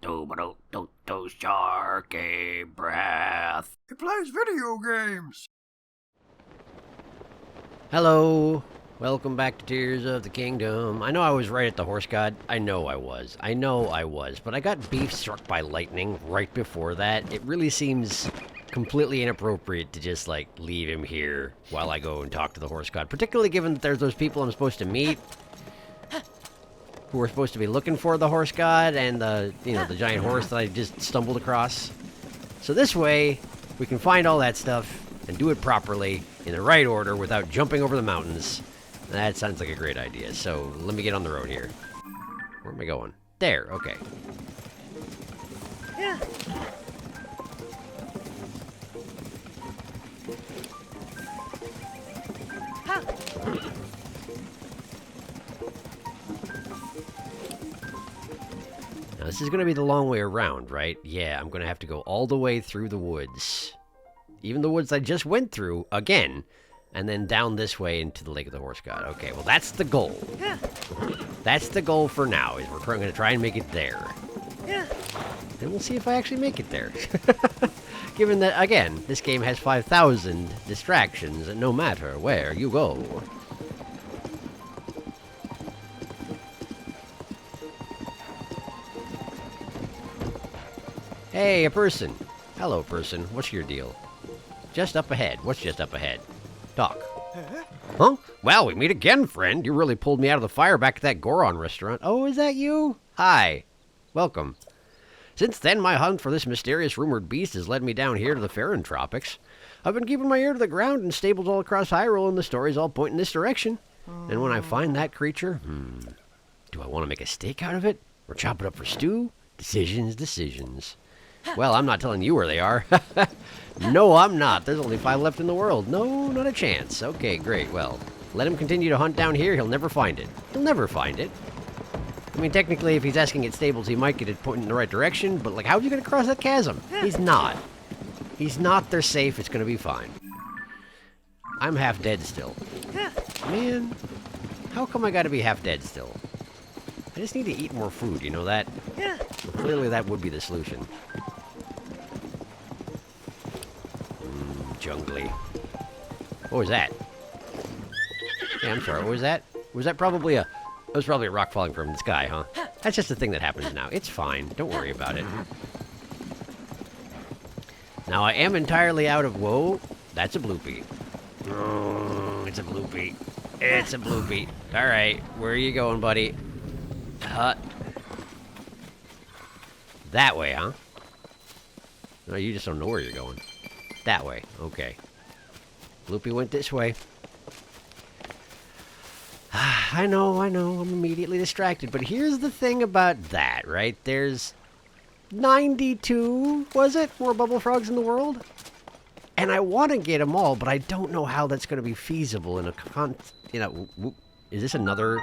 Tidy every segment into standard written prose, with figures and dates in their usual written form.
SharkyBreath. He plays video games. Hello, welcome back to Tears of the Kingdom. I know I was right at the horse god. I know I was, but I got beef struck by lightning right before that. It really seems completely inappropriate to just, like, leave him here while I go and talk to the horse god, particularly given that there's those people I'm supposed to meet who are supposed to be looking for the horse god and the giant horse that I just stumbled across. So this way, we can find all that stuff and do it properly, in the right order, without jumping over the mountains. That sounds like a great idea. So, let me get on the road here. Where am I going? There, okay. Yeah. Now, this is going to be the long way around, right? Yeah, I'm going to have to go all the way through the woods. Even the woods I just went through, again, and then down this way into the Lake of the Horse God. Okay, well, that's the goal. Yeah. That's the goal for now, is we're going to try and make it there. Yeah. And we'll see if I actually make it there. Given that, again, this game has 5,000 distractions, no matter where you go. Hey, a person. Hello, person. What's your deal? Just up ahead. What's just up ahead? Talk. Huh? Well, we meet again, friend. You really pulled me out of the fire back at that Goron restaurant. Oh, is that you? Hi. Welcome. Since then, my hunt for this mysterious rumored beast has led me down here to the Farron Tropics. I've been keeping my ear to the ground in stables all across Hyrule, and the stories all point in this direction. And when I find that creature, do I want to make a steak out of it? Or chop it up for stew? Decisions. Well, I'm not telling you where they are. No, I'm not. There's only 5 left in the world. No, not a chance. Okay, great. Well, let him continue to hunt down here. He'll never find it. He'll never find it. I mean, technically, if he's asking at stables, he might get it pointing in the right direction, but, like, how's he going to cross that chasm? He's not. He's not. They're safe. It's going to be fine. I'm half dead still. Man, how come I got to be half dead still? I just need to eat more food, you know that? Yeah. Well, clearly that would be the solution. Jungly. What was that? Yeah, I'm sorry, what was that? Was that probably a... It was probably a rock falling from the sky, huh? That's just a thing that happens now. It's fine. Don't worry about it. Now, I am entirely out of... Whoa. That's a bloopy. Oh, it's a bloopy. It's a bloopy. Alright, where are you going, buddy? That way, huh? No, you just don't know where you're going. That way. Okay. Bloopy went this way. I know. I'm immediately distracted. But here's the thing about that, right? There's 92, was it? More bubble frogs in the world? And I want to get them all, but I don't know how that's going to be feasible in a is this another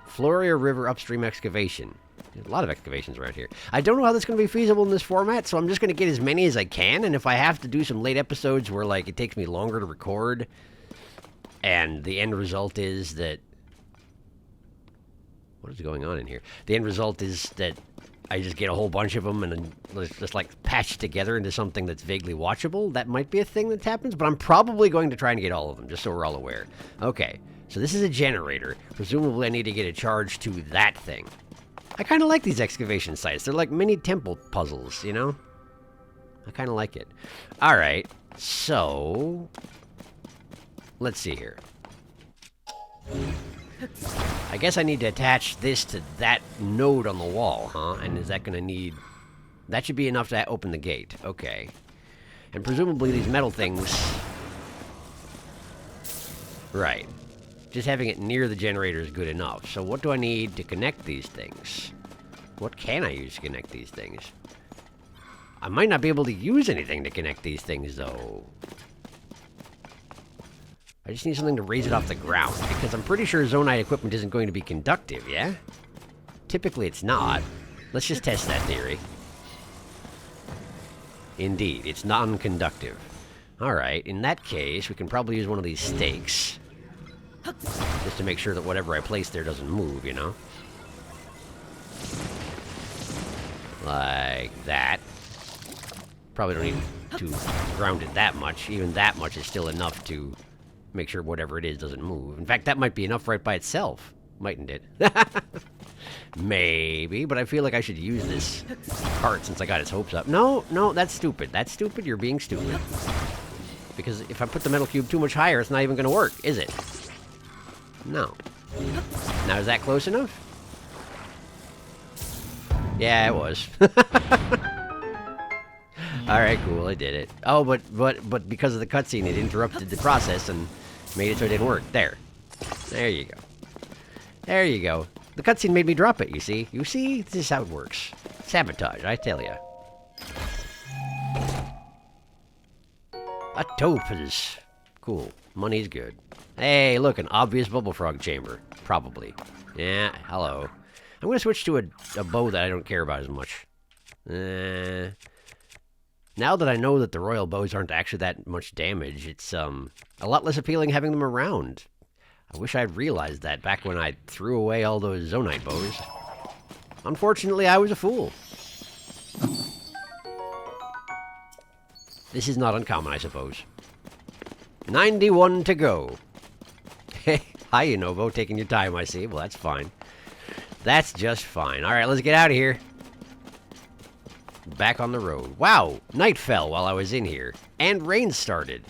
Floria River upstream excavation? There's a lot of excavations around here. I don't know how that's going to be feasible in this format, so I'm just going to get as many as I can, and if I have to do some late episodes where, like, it takes me longer to record, and the end result is that... What is going on in here? The end result is that I just get a whole bunch of them and then just, like, patch together into something that's vaguely watchable. That might be a thing that happens, but I'm probably going to try and get all of them, just so we're all aware. Okay, so this is a generator. Presumably I need to get a charge to that thing. I kind of like these excavation sites. They're like mini temple puzzles, you know? I kind of like it. Alright, so... Let's see here. I guess I need to attach this to that node on the wall, huh? And is that going to need... That should be enough to open the gate. Okay. And presumably these metal things... Right. Just having it near the generator is good enough. So what do I need to connect these things? What can I use to connect these things? I might not be able to use anything to connect these things, though. I just need something to raise it off the ground, because I'm pretty sure Zonite equipment isn't going to be conductive, yeah? Typically it's not. Let's just test that theory. Indeed, it's non-conductive. Alright, in that case, we can probably use one of these stakes. Just to make sure that whatever I place there doesn't move, you know? Like that. Probably don't need to ground it that much. Even that much is still enough to make sure whatever it is doesn't move. In fact, that might be enough right by itself. Mightn't it? Maybe, but I feel like I should use this cart since I got its hopes up. No, no, that's stupid. That's stupid. You're being stupid. Because if I put the metal cube too much higher, it's not even going to work, is it? No. Now, is that close enough? Yeah, it was. Alright, cool, I did it. Oh, but because of the cutscene, it interrupted the process and made it so it didn't work. There. There you go. There you go. The cutscene made me drop it, you see? You see? This is how it works. Sabotage, I tell ya. A topaz. Cool. Money's good. Hey, look, an obvious bubble frog chamber. Probably. Yeah, hello. I'm gonna switch to a bow that I don't care about as much. Now that I know that the royal bows aren't actually that much damage, it's a lot less appealing having them around. I wish I'd realized that back when I threw away all those Zonite bows. Unfortunately, I was a fool. This is not uncommon, I suppose. 91 to go. Hey, hi, Unovo, taking your time, I see. Well, that's fine. That's just fine. All right, let's get out of here. Back on the road. Wow, night fell while I was in here. And rain started.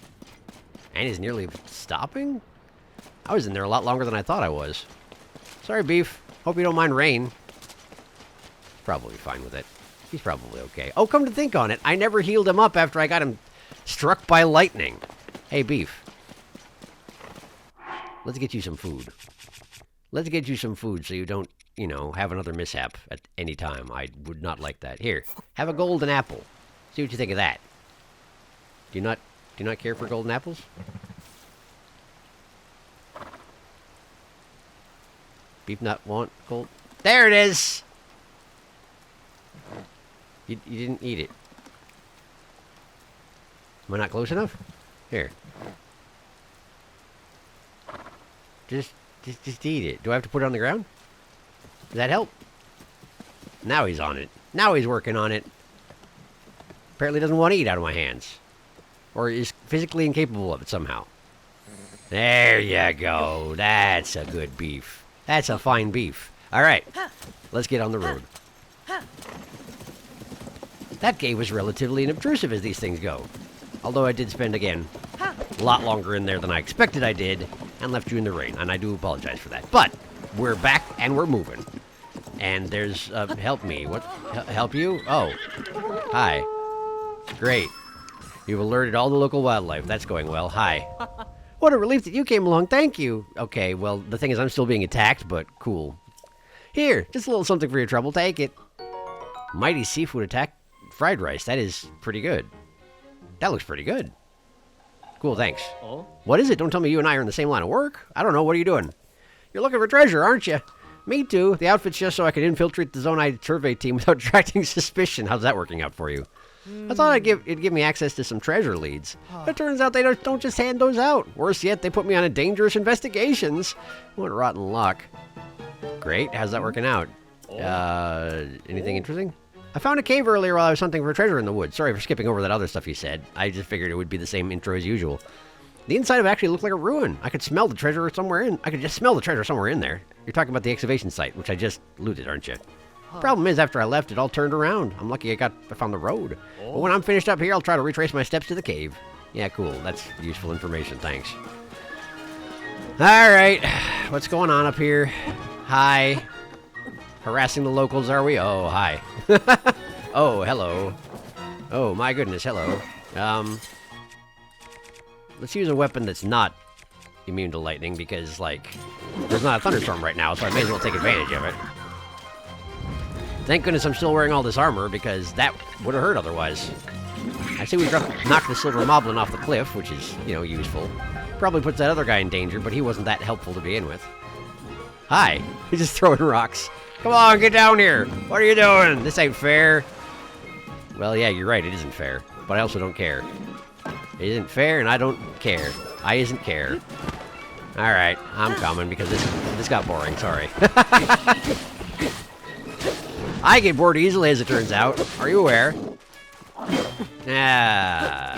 And is nearly stopping? I was in there a lot longer than I thought I was. Sorry, Beef. Hope you don't mind rain. Probably fine with it. He's probably okay. Oh, come to think on it, I never healed him up after I got him struck by lightning. Hey, Beef. Let's get you some food. Let's get you some food so you don't, you know, have another mishap at any time. I would not like that. Here, have a golden apple. See what you think of that. Do you not care for golden apples? Beef not want gold? There it is! You didn't eat it. Am I not close enough? Here. Just eat it. Do I have to put it on the ground? Does that help? Now he's on it. Now he's working on it. Apparently doesn't want to eat out of my hands. Or is physically incapable of it somehow. There you go. That's a good beef. That's a fine beef. Alright. Let's get on the road. That cave was relatively inobtrusive as these things go. Although I did spend, again, a lot longer in there than I expected I did, and left you in the rain, and I do apologize for that. But, we're back, and we're moving. And there's, help me. What? Help you? Oh. Hi. Great. You've alerted all the local wildlife. That's going well. Hi. What a relief that you came along. Thank you. Okay, well, the thing is I'm still being attacked, but cool. Here, just a little something for your trouble. Take it. Mighty seafood attack fried rice. That is pretty good. That looks pretty good. Cool, thanks. Oh? What is it? Don't tell me you and I are in the same line of work. I don't know. What are you doing? You're looking for treasure, aren't you? Me too. The outfit's just so I could infiltrate the Zonite survey team without attracting suspicion. How's that working out for you? I thought it'd give me access to some treasure leads. But it turns out they don't just hand those out. Worse yet, they put me on a dangerous investigations. What rotten luck. Great. How's that working out? Anything interesting? I found a cave earlier while I was hunting for treasure in the woods. Sorry for skipping over that other stuff you said. I just figured it would be the same intro as usual. The inside of it actually looked like a ruin. I could smell the treasure somewhere in. I could just smell the treasure somewhere in there. You're talking about the excavation site, which I just looted, aren't you? Problem is, after I left, it all turned around. I'm lucky I found the road. But when I'm finished up here, I'll try to retrace my steps to the cave. Yeah, cool. That's useful information. Thanks. All right. What's going on up here? Hi. Harassing the locals, are we? Oh, hi. Oh, hello. Oh, my goodness, hello. Let's use a weapon that's not immune to lightning because, like, there's not a thunderstorm right now, so I may as well take advantage of it. Thank goodness I'm still wearing all this armor because that would have hurt otherwise. I see we knocked the silver moblin off the cliff, which is, you know, useful. Probably puts that other guy in danger, but he wasn't that helpful to begin with. Hi. He's just throwing rocks. Come on, get down here. What are you doing? This ain't fair. Well, yeah, you're right. It isn't fair. But I also don't care. It isn't fair, and I don't care. I isn't care. All right, I'm coming because this got boring. Sorry. I get bored easily, as it turns out. Are you aware? Bah.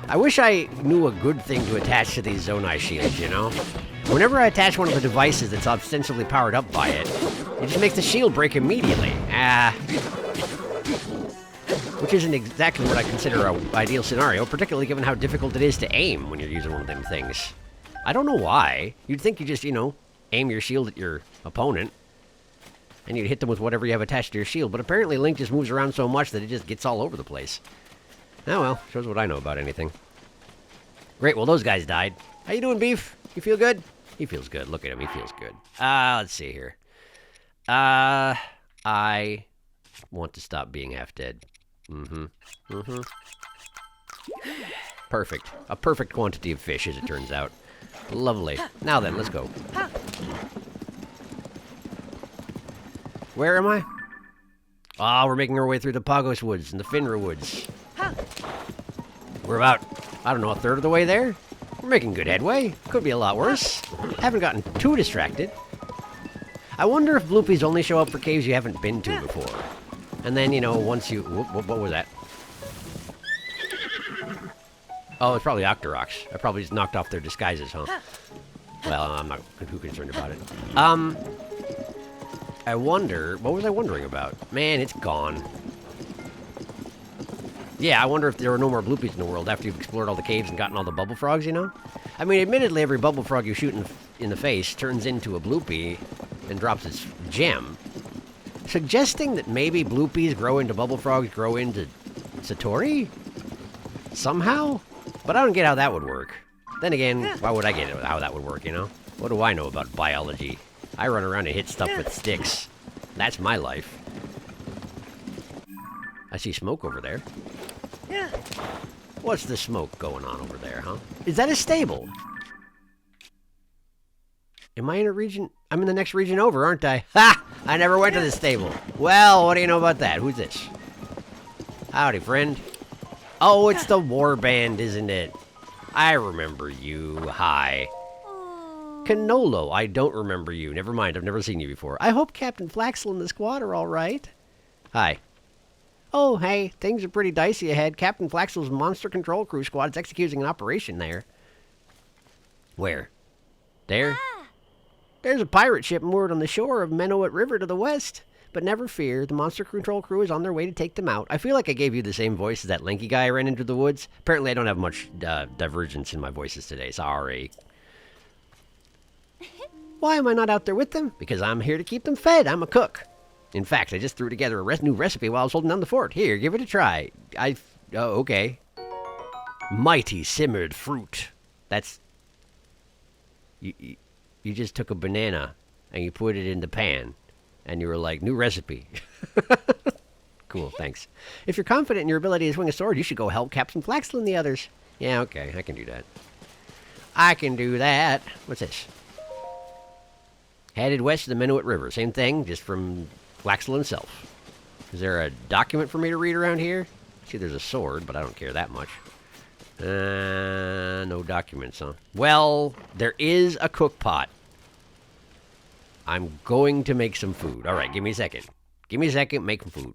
I wish I knew a good thing to attach to these Zonai shields, you know? Whenever I attach one of the devices that's ostensibly powered up by it, it just makes the shield break immediately. Which isn't exactly what I consider an ideal scenario, particularly given how difficult it is to aim when you're using one of them things. I don't know why. You'd think you just, you know, aim your shield at your opponent, and you'd hit them with whatever you have attached to your shield, but apparently Link just moves around so much that it just gets all over the place. Oh well, shows what I know about anything. Great, well those guys died. How you doing, Beef? You feel good? He feels good. Look at him, he feels good. Let's see here. I want to stop being half dead. Perfect. A perfect quantity of fish, as it turns out. Lovely. Now then, let's go. Where am I? Ah, we're making our way through the Pagos Woods and the Finra Woods. We're about, I don't know, a third of the way there? We're making good headway. Could be a lot worse. Haven't gotten too distracted. I wonder if bloopies only show up for caves you haven't been to before. And then, you know, once you... What was that? Oh, it's probably Octoroks. I probably just knocked off their disguises, huh? Well, I'm not too concerned about it. I wonder... What was I wondering about? Man, it's gone. Yeah, I wonder if there were no more bloopies in the world after you've explored all the caves and gotten all the bubble frogs, you know? I mean, admittedly, every bubble frog you shoot in the face turns into a bloopie and drops its gem. Suggesting that maybe bloopies grow into bubble frogs, grow into Satori? Somehow? But I don't get how that would work. Then again, why would I get how that would work, you know? What do I know about biology? I run around and hit stuff with sticks. That's my life. I see smoke over there. What's the smoke going on over there, huh? Is that a stable? Am I in a region? I'm in the next region over, aren't I? Ha! I never went to the stable. Well, what do you know about that? Who's this? Howdy, friend. Oh, it's the war band, isn't it? I remember you. Hi. Canolo, I don't remember you. Never mind, I've never seen you before. I hope Captain Flaxel and the squad are all right. Hi. Oh, hey, things are pretty dicey ahead. Captain Flaxel's Monster Control Crew squad is executing an operation there. Where? There? There's a pirate ship moored on the shore of Menowit River to the west. But never fear, the Monster Control Crew is on their way to take them out. I feel like I gave you the same voice as that lanky guy I ran into the woods. Apparently I don't have much divergence in my voices today, sorry. Why am I not out there with them? Because I'm here to keep them fed. I'm a cook. In fact, I just threw together a new recipe while I was holding down the fort. Here, give it a try. Oh, okay. Mighty simmered fruit. That's... You just took a banana and you put it in the pan. And you were like, new recipe. Cool, thanks. If you're confident in your ability to swing a sword, you should go help Captain Flaxel and the others. Yeah, okay, I can do that. I can do that. What's this? Headed west to the Menowit River. Same thing, just from Flaxel himself. Is there a document for me to read around here? See, there's a sword, but I don't care that much. No documents, huh? Well, there is a cook pot. I'm going to make some food. All right, give me a second. Give me a second, make some food.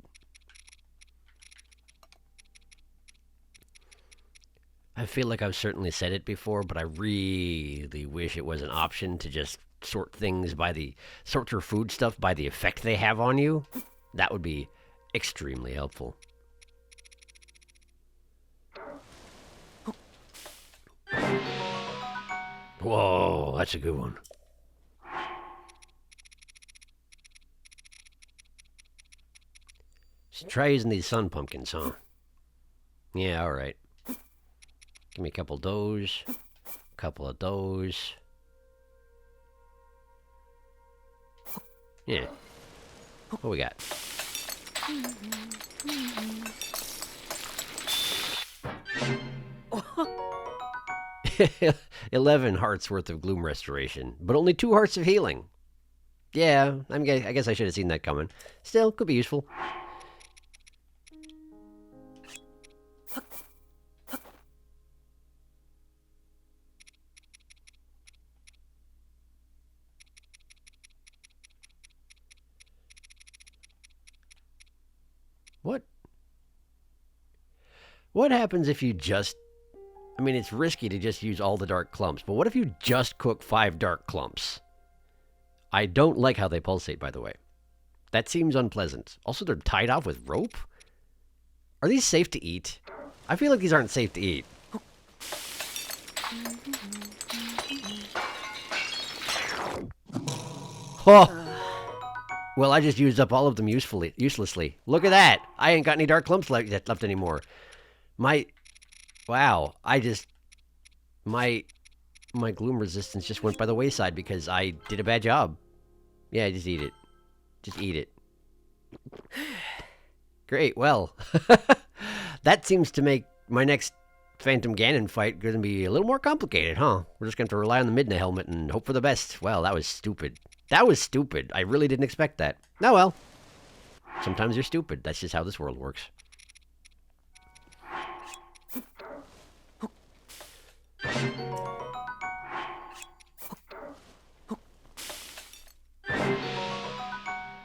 I feel like I've certainly said it before, but I really wish it was an option to just sort your food stuff by the effect they have on you. That would be extremely helpful. Whoa, that's a good one. So try using these sun pumpkins, huh? Yeah, alright. Give me a couple of those. A couple of those. Yeah. What we got? 11 hearts worth of gloom restoration, but only 2 hearts of healing. Yeah, I guess I should have seen that coming. Still, could be useful. What? What happens if you just... I mean, it's risky to just use all the dark clumps, but what if you just cook 5 dark clumps? I don't like how they pulsate, by the way. That seems unpleasant. Also, they're tied off with rope? Are these safe to eat? I feel like these aren't safe to eat. Oh! Well, I just used up all of them uselessly. Look at that! I ain't got any dark clumps left anymore. Wow, my gloom resistance just went by the wayside because I did a bad job. Yeah, just eat it. Just eat it. Great, well, that seems to make my next Phantom Ganon fight going to be a little more complicated, huh? We're just going to have to rely on the Midna helmet and hope for the best. Well, that was stupid. That was stupid. I really didn't expect that. Oh well. Sometimes you're stupid. That's just how this world works.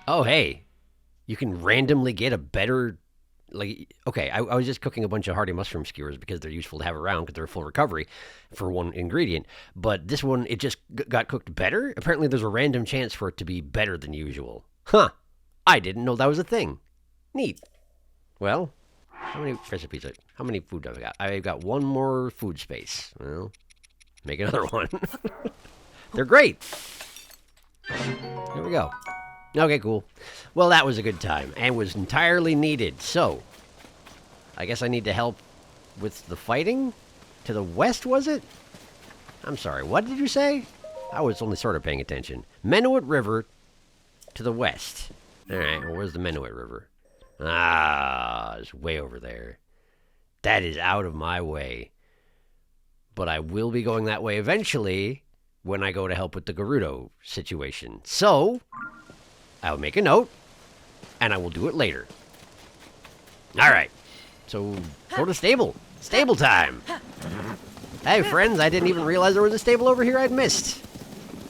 Oh, hey. You can randomly get a better... Like, okay, I was just cooking a bunch of hardy mushroom skewers because they're useful to have around because they're full recovery for one ingredient. But this one, it just got cooked better? Apparently there's a random chance for it to be better than usual. Huh. I didn't know that was a thing. Neat. Well, how many recipes? How many food have I got? I've got one more food space. Well, make another one. They're great. There we go. Okay, cool. Well, that was a good time and was entirely needed. So, I guess I need to help with the fighting? To the west, was it? I'm sorry, what did you say? I was only sort of paying attention. Menuet River to the west. Alright, well, where's the Menuet River? Ah, it's way over there. That is out of my way. But I will be going that way eventually when I go to help with the Gerudo situation. So... I'll make a note, and I will do it later. Alright, so go to stable. Stable time! Hey friends, I didn't even realize there was a stable over here I'd missed.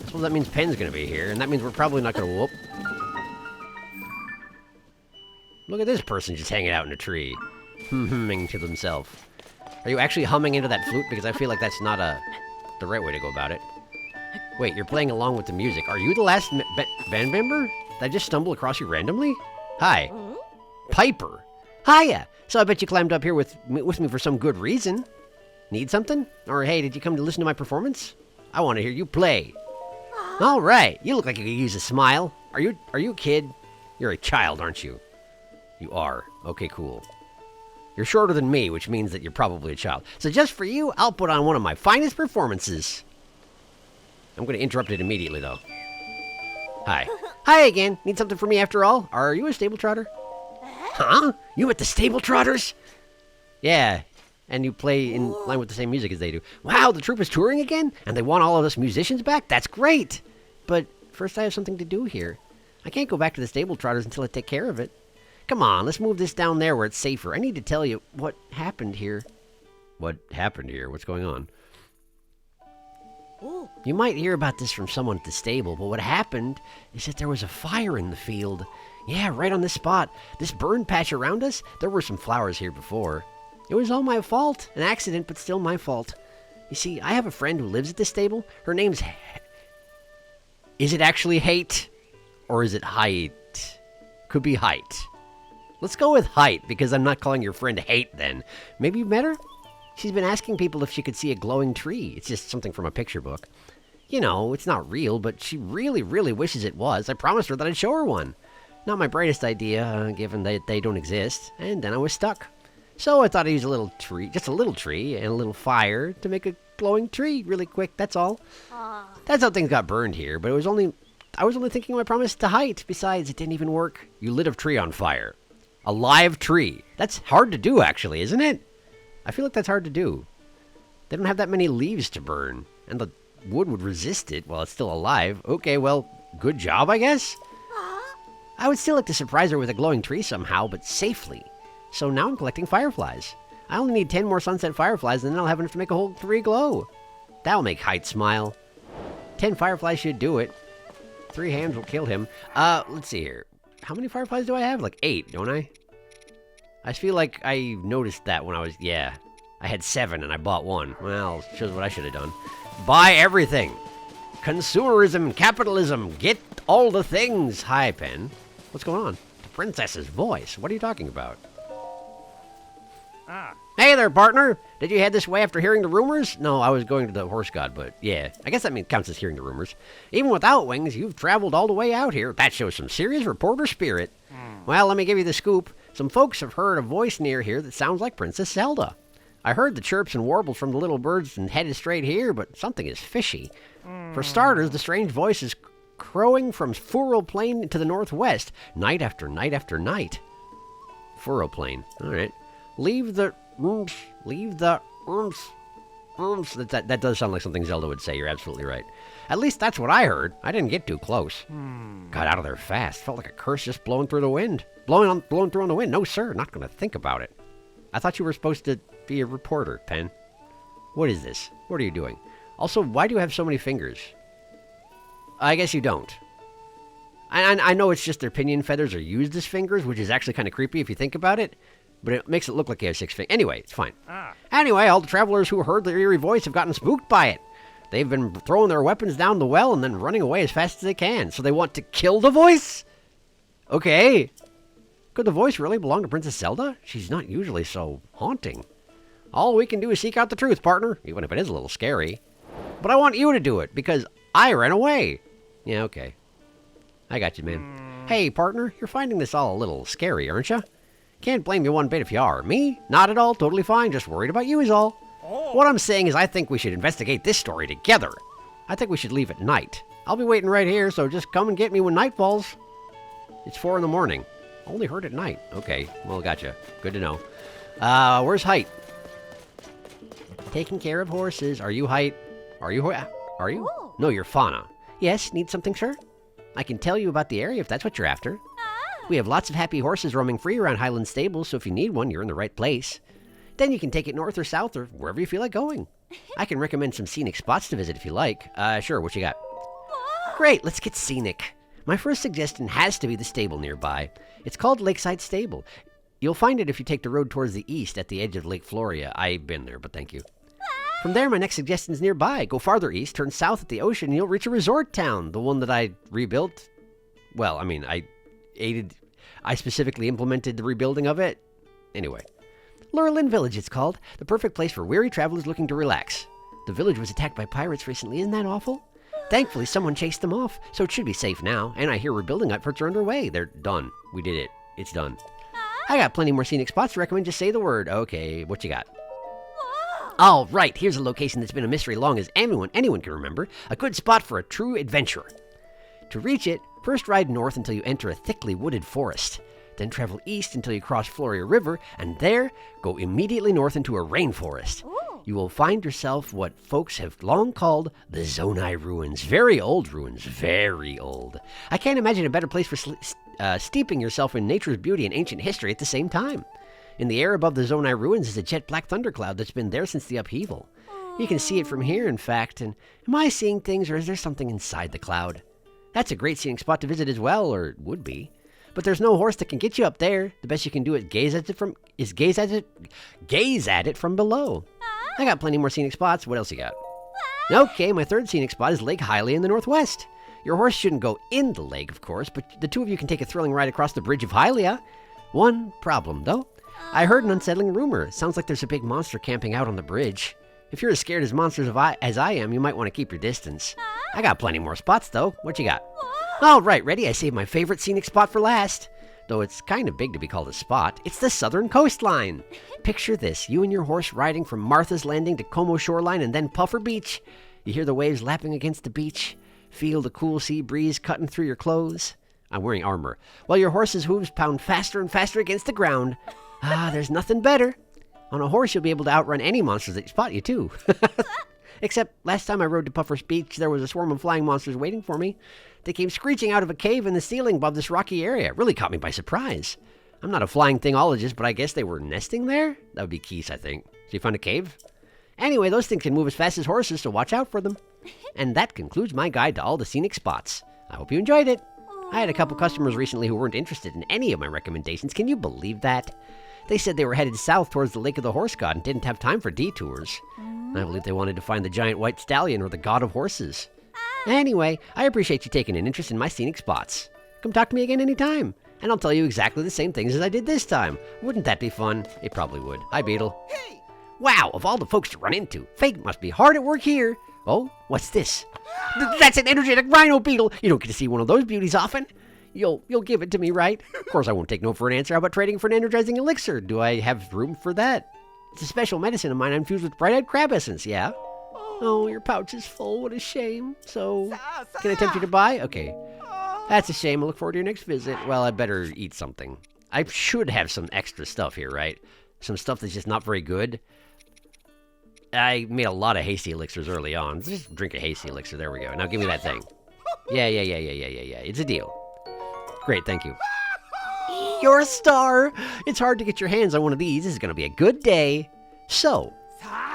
I suppose that means Pen's gonna be here, and that means we're probably not gonna whoop. Look at this person just hanging out in a tree, humming to themselves. Are you actually humming into that flute? Because I feel like that's not the right way to go about it. Wait, you're playing along with the music. Are you the last band member? Did I just stumble across you randomly? Hi. Piper. Hiya. So I bet you climbed up here with me for some good reason. Need something? Or hey, did you come to listen to my performance? I want to hear you play. All right. You look like you could use a smile. Are you a kid? You're a child, aren't you? You are. Okay, cool. You're shorter than me, which means that you're probably a child. So just for you, I'll put on one of my finest performances. I'm going to interrupt it immediately, though. Hi. Hi again. Need something from me after all? Are you a stable trotter? Huh? You at the stable trotters? Yeah. And you play in line with the same music as they do. Wow, the troupe is touring again? And they want all of us musicians back? That's great. But first I have something to do here. I can't go back to the stable trotters until I take care of it. Come on, let's move this down there where it's safer. I need to tell you what happened here. What happened here? What's going on? You might hear about this from someone at the stable, but what happened is that there was a fire in the field. Yeah, right on this spot. This burn patch around us, there were some flowers here before. It was all my fault. An accident, but still my fault. You see, I have a friend who lives at this stable. Her name's... Is it actually Hate? Or is it Height? Could be Height. Let's go with Height, because I'm not calling your friend Hate then. Maybe you met her? She's been asking people if she could see a glowing tree. It's just something from a picture book. You know, it's not real, but she really, really wishes it was. I promised her that I'd show her one. Not my brightest idea, given that they don't exist, and then I was stuck. So I thought I'd use a little tree, just a little tree, and a little fire to make a glowing tree really quick, that's all. That's how things got burned here, but I was only thinking of my promise to Height. Besides, it didn't even work. You lit a tree on fire. A live tree. That's hard to do, actually, isn't it? I feel like that's hard to do. They don't have that many leaves to burn, and the wood would resist it while it's still alive. Okay, well, good job, I guess? I would still like to surprise her with a glowing tree somehow, but safely. So now I'm collecting fireflies. I only need 10 more sunset fireflies, and then I'll have enough to make a whole tree glow. That'll make Height smile. 10 fireflies should do it. 3 hands will kill him. Let's see here. How many fireflies do I have? Like 8, don't I? I feel like I noticed that when I had 7 and I bought 1. Well, shows what I should have done. Buy everything. Consumerism, capitalism, get all the things. Hi, Pen. What's going on? The princess's voice. What are you talking about? Hey there, partner. Did you head this way after hearing the rumors? No, I was going to the horse god, but yeah. I guess that counts as hearing the rumors. Even without wings, you've traveled all the way out here. That shows some serious reporter spirit. Well, let me give you the scoop. Some folks have heard a voice near here that sounds like Princess Zelda. I heard the chirps and warbles from the little birds and headed straight here, but something is fishy. For starters, the strange voice is crowing from Furrow Plain to the northwest, night after night after night. Furrow Plain. All right. Leave the rooms. That does sound like something Zelda would say. You're absolutely right. At least that's what I heard. I didn't get too close. Got out of there fast. Felt like a curse just blowing through the wind. Blowing through on the wind. No, sir. Not going to think about it. I thought you were supposed to be a reporter, Pen. What is this? What are you doing? Also, why do you have so many fingers? I guess you don't. I know it's just their pinion feathers are used as fingers, which is actually kind of creepy if you think about it. But it makes it look like you have 6 fingers. Anyway, it's fine. Anyway, all the travelers who heard the eerie voice have gotten spooked by it. They've been throwing their weapons down the well and then running away as fast as they can. So they want to kill the voice? Okay. Could the voice really belong to Princess Zelda? She's not usually so haunting. All we can do is seek out the truth, partner, even if it is a little scary. But I want you to do it, because I ran away. Yeah, okay. I got you, man. Hey, partner, you're finding this all a little scary, aren't you? Can't blame you one bit if you are. Me? Not at all. Totally fine. Just worried about you is all. What I'm saying is I think we should investigate this story together. I think we should leave at night. I'll be waiting right here, so just come and get me when night falls. It's 4 in the morning. Only heard at night. Okay, well, gotcha. Good to know. Where's Height? Taking care of horses. Are you Height? Are you? No, you're Fauna. Yes, need something, sir? I can tell you about the area if that's what you're after. We have lots of happy horses roaming free around Highland Stables, so if you need one, you're in the right place. Then you can take it north or south or wherever you feel like going. I can recommend some scenic spots to visit if you like. Sure, what you got? Great, let's get scenic. My first suggestion has to be the stable nearby. It's called Lakeside Stable. You'll find it if you take the road towards the east at the edge of Lake Floria. I've been there, but thank you. From there, my next suggestion is nearby. Go farther east, turn south at the ocean, and you'll reach a resort town. The one that I rebuilt. Well, I mean, I specifically implemented the rebuilding of it. Anyway. Lurlin Village, it's called. The perfect place for weary travelers looking to relax. The village was attacked by pirates recently. Isn't that awful? Thankfully, someone chased them off, so it should be safe now. And I hear rebuilding efforts are underway. They're done. We did it. It's done. I got plenty more scenic spots to recommend. Just say the word. Okay, what you got? All right, here's a location that's been a mystery long as anyone can remember. A good spot for a true adventurer. To reach it, first ride north until you enter a thickly wooded forest. Then travel east until you cross Floria River, and there, go immediately north into a rainforest. You will find yourself what folks have long called the Zonai Ruins. Very old ruins, very old. I can't imagine a better place for steeping yourself in nature's beauty and ancient history at the same time. In the air above the Zonai Ruins is a jet black thundercloud that's been there since the upheaval. You can see it from here, in fact, and am I seeing things or is there something inside the cloud? That's a great scenic spot to visit as well, or it would be. But there's no horse that can get you up there. The best you can do is gaze at it from below. I got plenty more scenic spots. What else you got? Okay, my third scenic spot is Lake Hylia in the northwest. Your horse shouldn't go in the lake, of course, but the two of you can take a thrilling ride across the bridge of Hylia. One problem, though. I heard an unsettling rumor. It sounds like there's a big monster camping out on the bridge. If you're as scared as monsters as I am, you might want to keep your distance. I got plenty more spots, though. What you got? All right, ready? I saved my favorite scenic spot for last. Though it's kind of big to be called a spot. It's the southern coastline. Picture this. You and your horse riding from Martha's Landing to Como Shoreline and then Puffer Beach. You hear the waves lapping against the beach. Feel the cool sea breeze cutting through your clothes. I'm wearing armor. While your horse's hooves pound faster and faster against the ground. There's nothing better. On a horse, you'll be able to outrun any monsters that spot you, too. Except last time I rode to Puffer's Beach, there was a swarm of flying monsters waiting for me. They came screeching out of a cave in the ceiling above this rocky area. It really caught me by surprise. I'm not a flying thingologist, but I guess they were nesting there? That would be Keese, I think. So you found a cave? Anyway, those things can move as fast as horses, so watch out for them. And that concludes my guide to all the scenic spots. I hope you enjoyed it. I had a couple customers recently who weren't interested in any of my recommendations. Can you believe that? They said they were headed south towards the Lake of the Horse God and didn't have time for detours. I believe they wanted to find the giant white stallion or the god of horses. Anyway, I appreciate you taking an interest in my scenic spots. Come talk to me again anytime, and I'll tell you exactly the same things as I did this time. Wouldn't that be fun? It probably would. Hi, Beetle. Hey! Wow, of all the folks to run into, fate must be hard at work here. Oh, what's this? That's an energetic rhino beetle. You don't get to see one of those beauties often. You'll give it to me, right? Of course I won't take no for an answer. How about trading for an energizing elixir? Do I have room for that? It's a special medicine of mine infused with bright-eyed crab essence, yeah? Oh, your pouch is full. What a shame. So, can I tempt you to buy? Okay. That's a shame. I look forward to your next visit. Well, I better eat something. I should have some extra stuff here, right? Some stuff that's just not very good. I made a lot of hasty elixirs early on. Just drink a hasty elixir. There we go. Now give me that thing. Yeah. It's a deal. Great, thank you. You're a star. It's hard to get your hands on one of these. This is going to be a good day. So,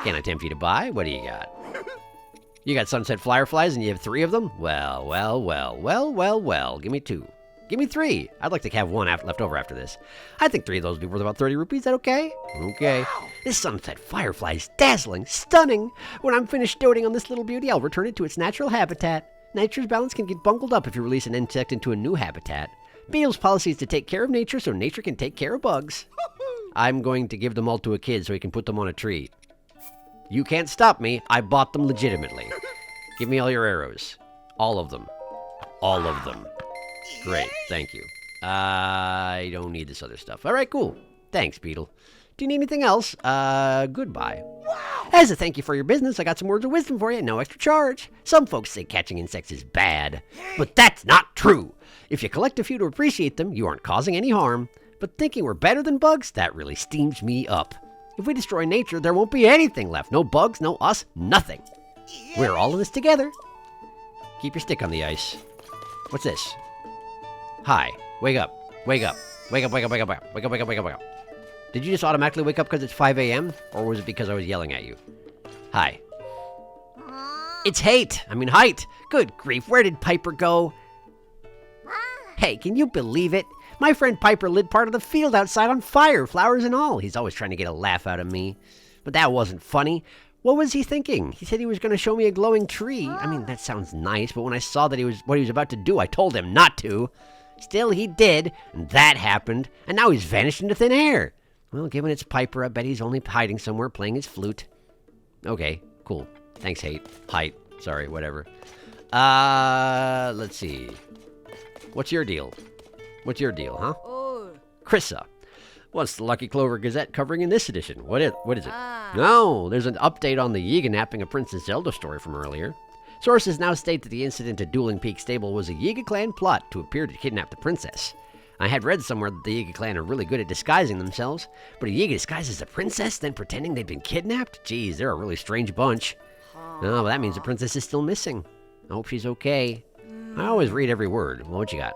can I tempt you to buy? What do you got? You got sunset fireflies and you have 3 of them? Well. Give me 2. Give me 3. I'd like to have 1 left over after this. I think 3 of those would be worth about 30 rupees. Is that okay? Okay. This sunset firefly is dazzling, stunning. When I'm finished doting on this little beauty, I'll return it to its natural habitat. Nature's balance can get bungled up if you release an insect into a new habitat. Beetle's policy is to take care of nature so nature can take care of bugs. I'm going to give them all to a kid so he can put them on a tree. You can't stop me. I bought them legitimately. Give me all your arrows. All of them. All of them. Great, thank you. I don't need this other stuff. All right, cool. Thanks, Beetle. Do you need anything else? Goodbye. Wow. As a thank you for your business, I got some words of wisdom for you, no extra charge. Some folks say catching insects is bad, but that's not true. If you collect a few to appreciate them, you aren't causing any harm. But thinking we're better than bugs, that really steams me up. If we destroy nature, there won't be anything left. No bugs, no us, nothing. We're all in this together. Keep your stick on the ice. What's this? Hi. Wake up. Wake up. Wake up, wake up, wake up, wake up, wake up, wake up, wake up, wake up. Did you just automatically wake up because it's 5 a.m.? Or was it because I was yelling at you? Hi. It's height. Good grief, where did Piper go? Hey, can you believe it? My friend Piper lit part of the field outside on fire, flowers and all. He's always trying to get a laugh out of me. But that wasn't funny. What was he thinking? He said he was going to show me a glowing tree. That sounds nice, but when I saw that what he was about to do, I told him not to. Still, he did, and that happened, and now he's vanished into thin air. Well, given it's Piper, I bet he's only hiding somewhere playing his flute. Okay, cool. Thanks, Height. Sorry, whatever. Let's see. What's your deal? What's your deal, huh? Oh. Krissa. What's the Lucky Clover Gazette covering in this edition? What is it? No, there's an update on the Yiga napping a Princess Zelda story from earlier. Sources now state that the incident at Dueling Peak Stable was a Yiga clan plot to appear to kidnap the princess. I had read somewhere that the Yiga clan are really good at disguising themselves, but a Yiga disguises a princess, then pretending they've been kidnapped? Geez, they're a really strange bunch. Oh, well, that means the princess is still missing. I hope she's okay. I always read every word. Well, what you got?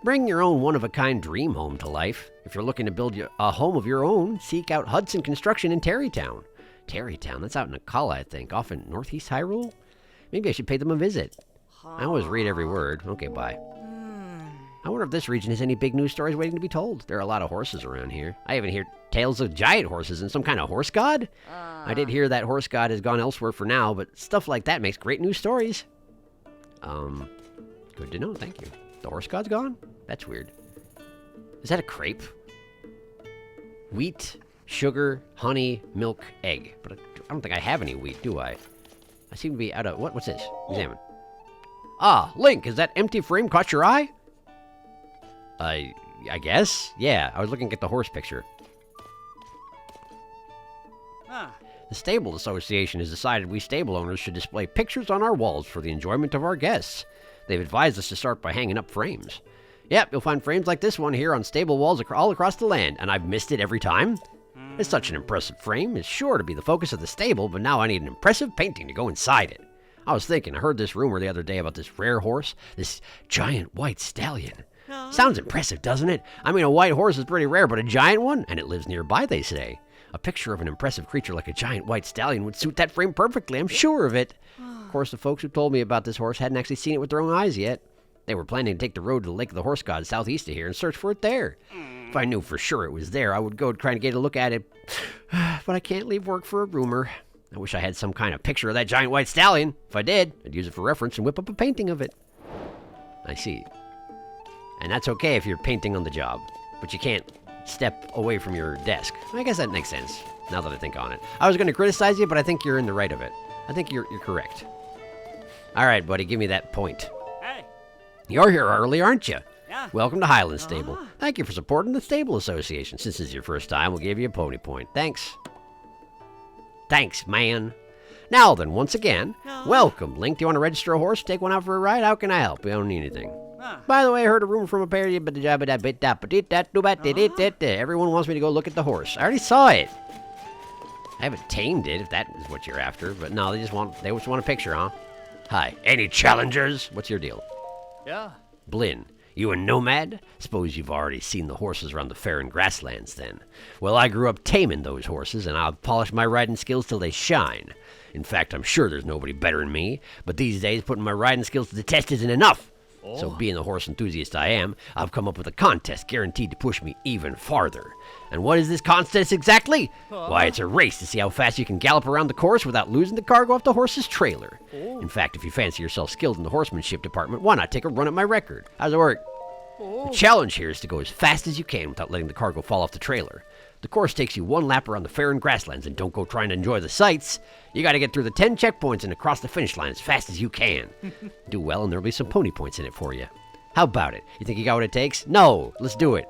Bring your own one-of-a-kind dream home to life. If you're looking to build a home of your own, seek out Hudson Construction in Terrytown. Terrytown? That's out in Akala, I think, off in northeast Hyrule? Maybe I should pay them a visit. I always read every word. Okay, bye. I wonder if this region has any big news stories waiting to be told. There are a lot of horses around here. I even hear tales of giant horses and some kind of horse god. I did hear that horse god has gone elsewhere for now, but stuff like that makes great news stories. Good to know, thank you. The horse god's gone? That's weird. Is that a crepe? Wheat, sugar, honey, milk, egg. But I don't think I have any wheat, do I? I seem to be out of... What's this? Examine. Ah, Link, has that empty frame caught your eye? I guess? Yeah, I was looking at the horse picture. The Stable Association has decided we stable owners should display pictures on our walls for the enjoyment of our guests. They've advised us to start by hanging up frames. Yep, you'll find frames like this one here on stable walls all across the land, and I've missed it every time. It's such an impressive frame. It's sure to be the focus of the stable, but now I need an impressive painting to go inside it. I was thinking, I heard this rumor the other day about this rare horse, this giant white stallion. Sounds impressive, doesn't it? I mean, a white horse is pretty rare, but a giant one? And it lives nearby, they say. A picture of an impressive creature like a giant white stallion would suit that frame perfectly, I'm sure of it. Of course, the folks who told me about this horse hadn't actually seen it with their own eyes yet. They were planning to take the road to the Lake of the Horse God southeast of here and search for it there. If I knew for sure it was there, I would go try and get a look at it. But I can't leave work for a rumor. I wish I had some kind of picture of that giant white stallion. If I did, I'd use it for reference and whip up a painting of it. I see. And that's okay if you're painting on the job, but you can't step away from your desk. I guess that makes sense, now that I think on it. I was going to criticize you, but I think you're in the right of it. I think you're correct. All right, buddy, give me that point. Hey. You're here early, aren't you? Yeah. Welcome to Highland Stable. Thank you for supporting the Stable Association. Since this is your first time, we'll give you a pony point. Thanks. Thanks, man. Now then, once again, welcome. Link, do you want to register a horse? Take one out for a ride? How can I help? We don't need anything. By the way, I heard a rumor from a pair. Everyone wants me to go look at the horse. I already saw it. I haven't tamed it, if that is what you're after. But no, they just want a picture, huh? Hi. Any challengers? What's your deal? Yeah. Blinn, you a nomad? Suppose you've already seen the horses around the fair and grasslands, then. Well, I grew up taming those horses, and I've polished my riding skills till they shine. In fact, I'm sure there's nobody better than me. But these days, putting my riding skills to the test isn't enough. So being the horse enthusiast I am, I've come up with a contest guaranteed to push me even farther. And what is this contest exactly? Why, it's a race to see how fast you can gallop around the course without losing the cargo off the horse's trailer. In fact, if you fancy yourself skilled in the horsemanship department, why not take a run at my record? How's it work? The challenge here is to go as fast as you can without letting the cargo fall off the trailer. The course takes you one lap around the fair and grasslands, and don't go trying to enjoy the sights. You gotta get through the 10 checkpoints and across the finish line as fast as you can. Do well, and there'll be some pony points in it for you. How about it? You think you got what it takes? No, let's do it.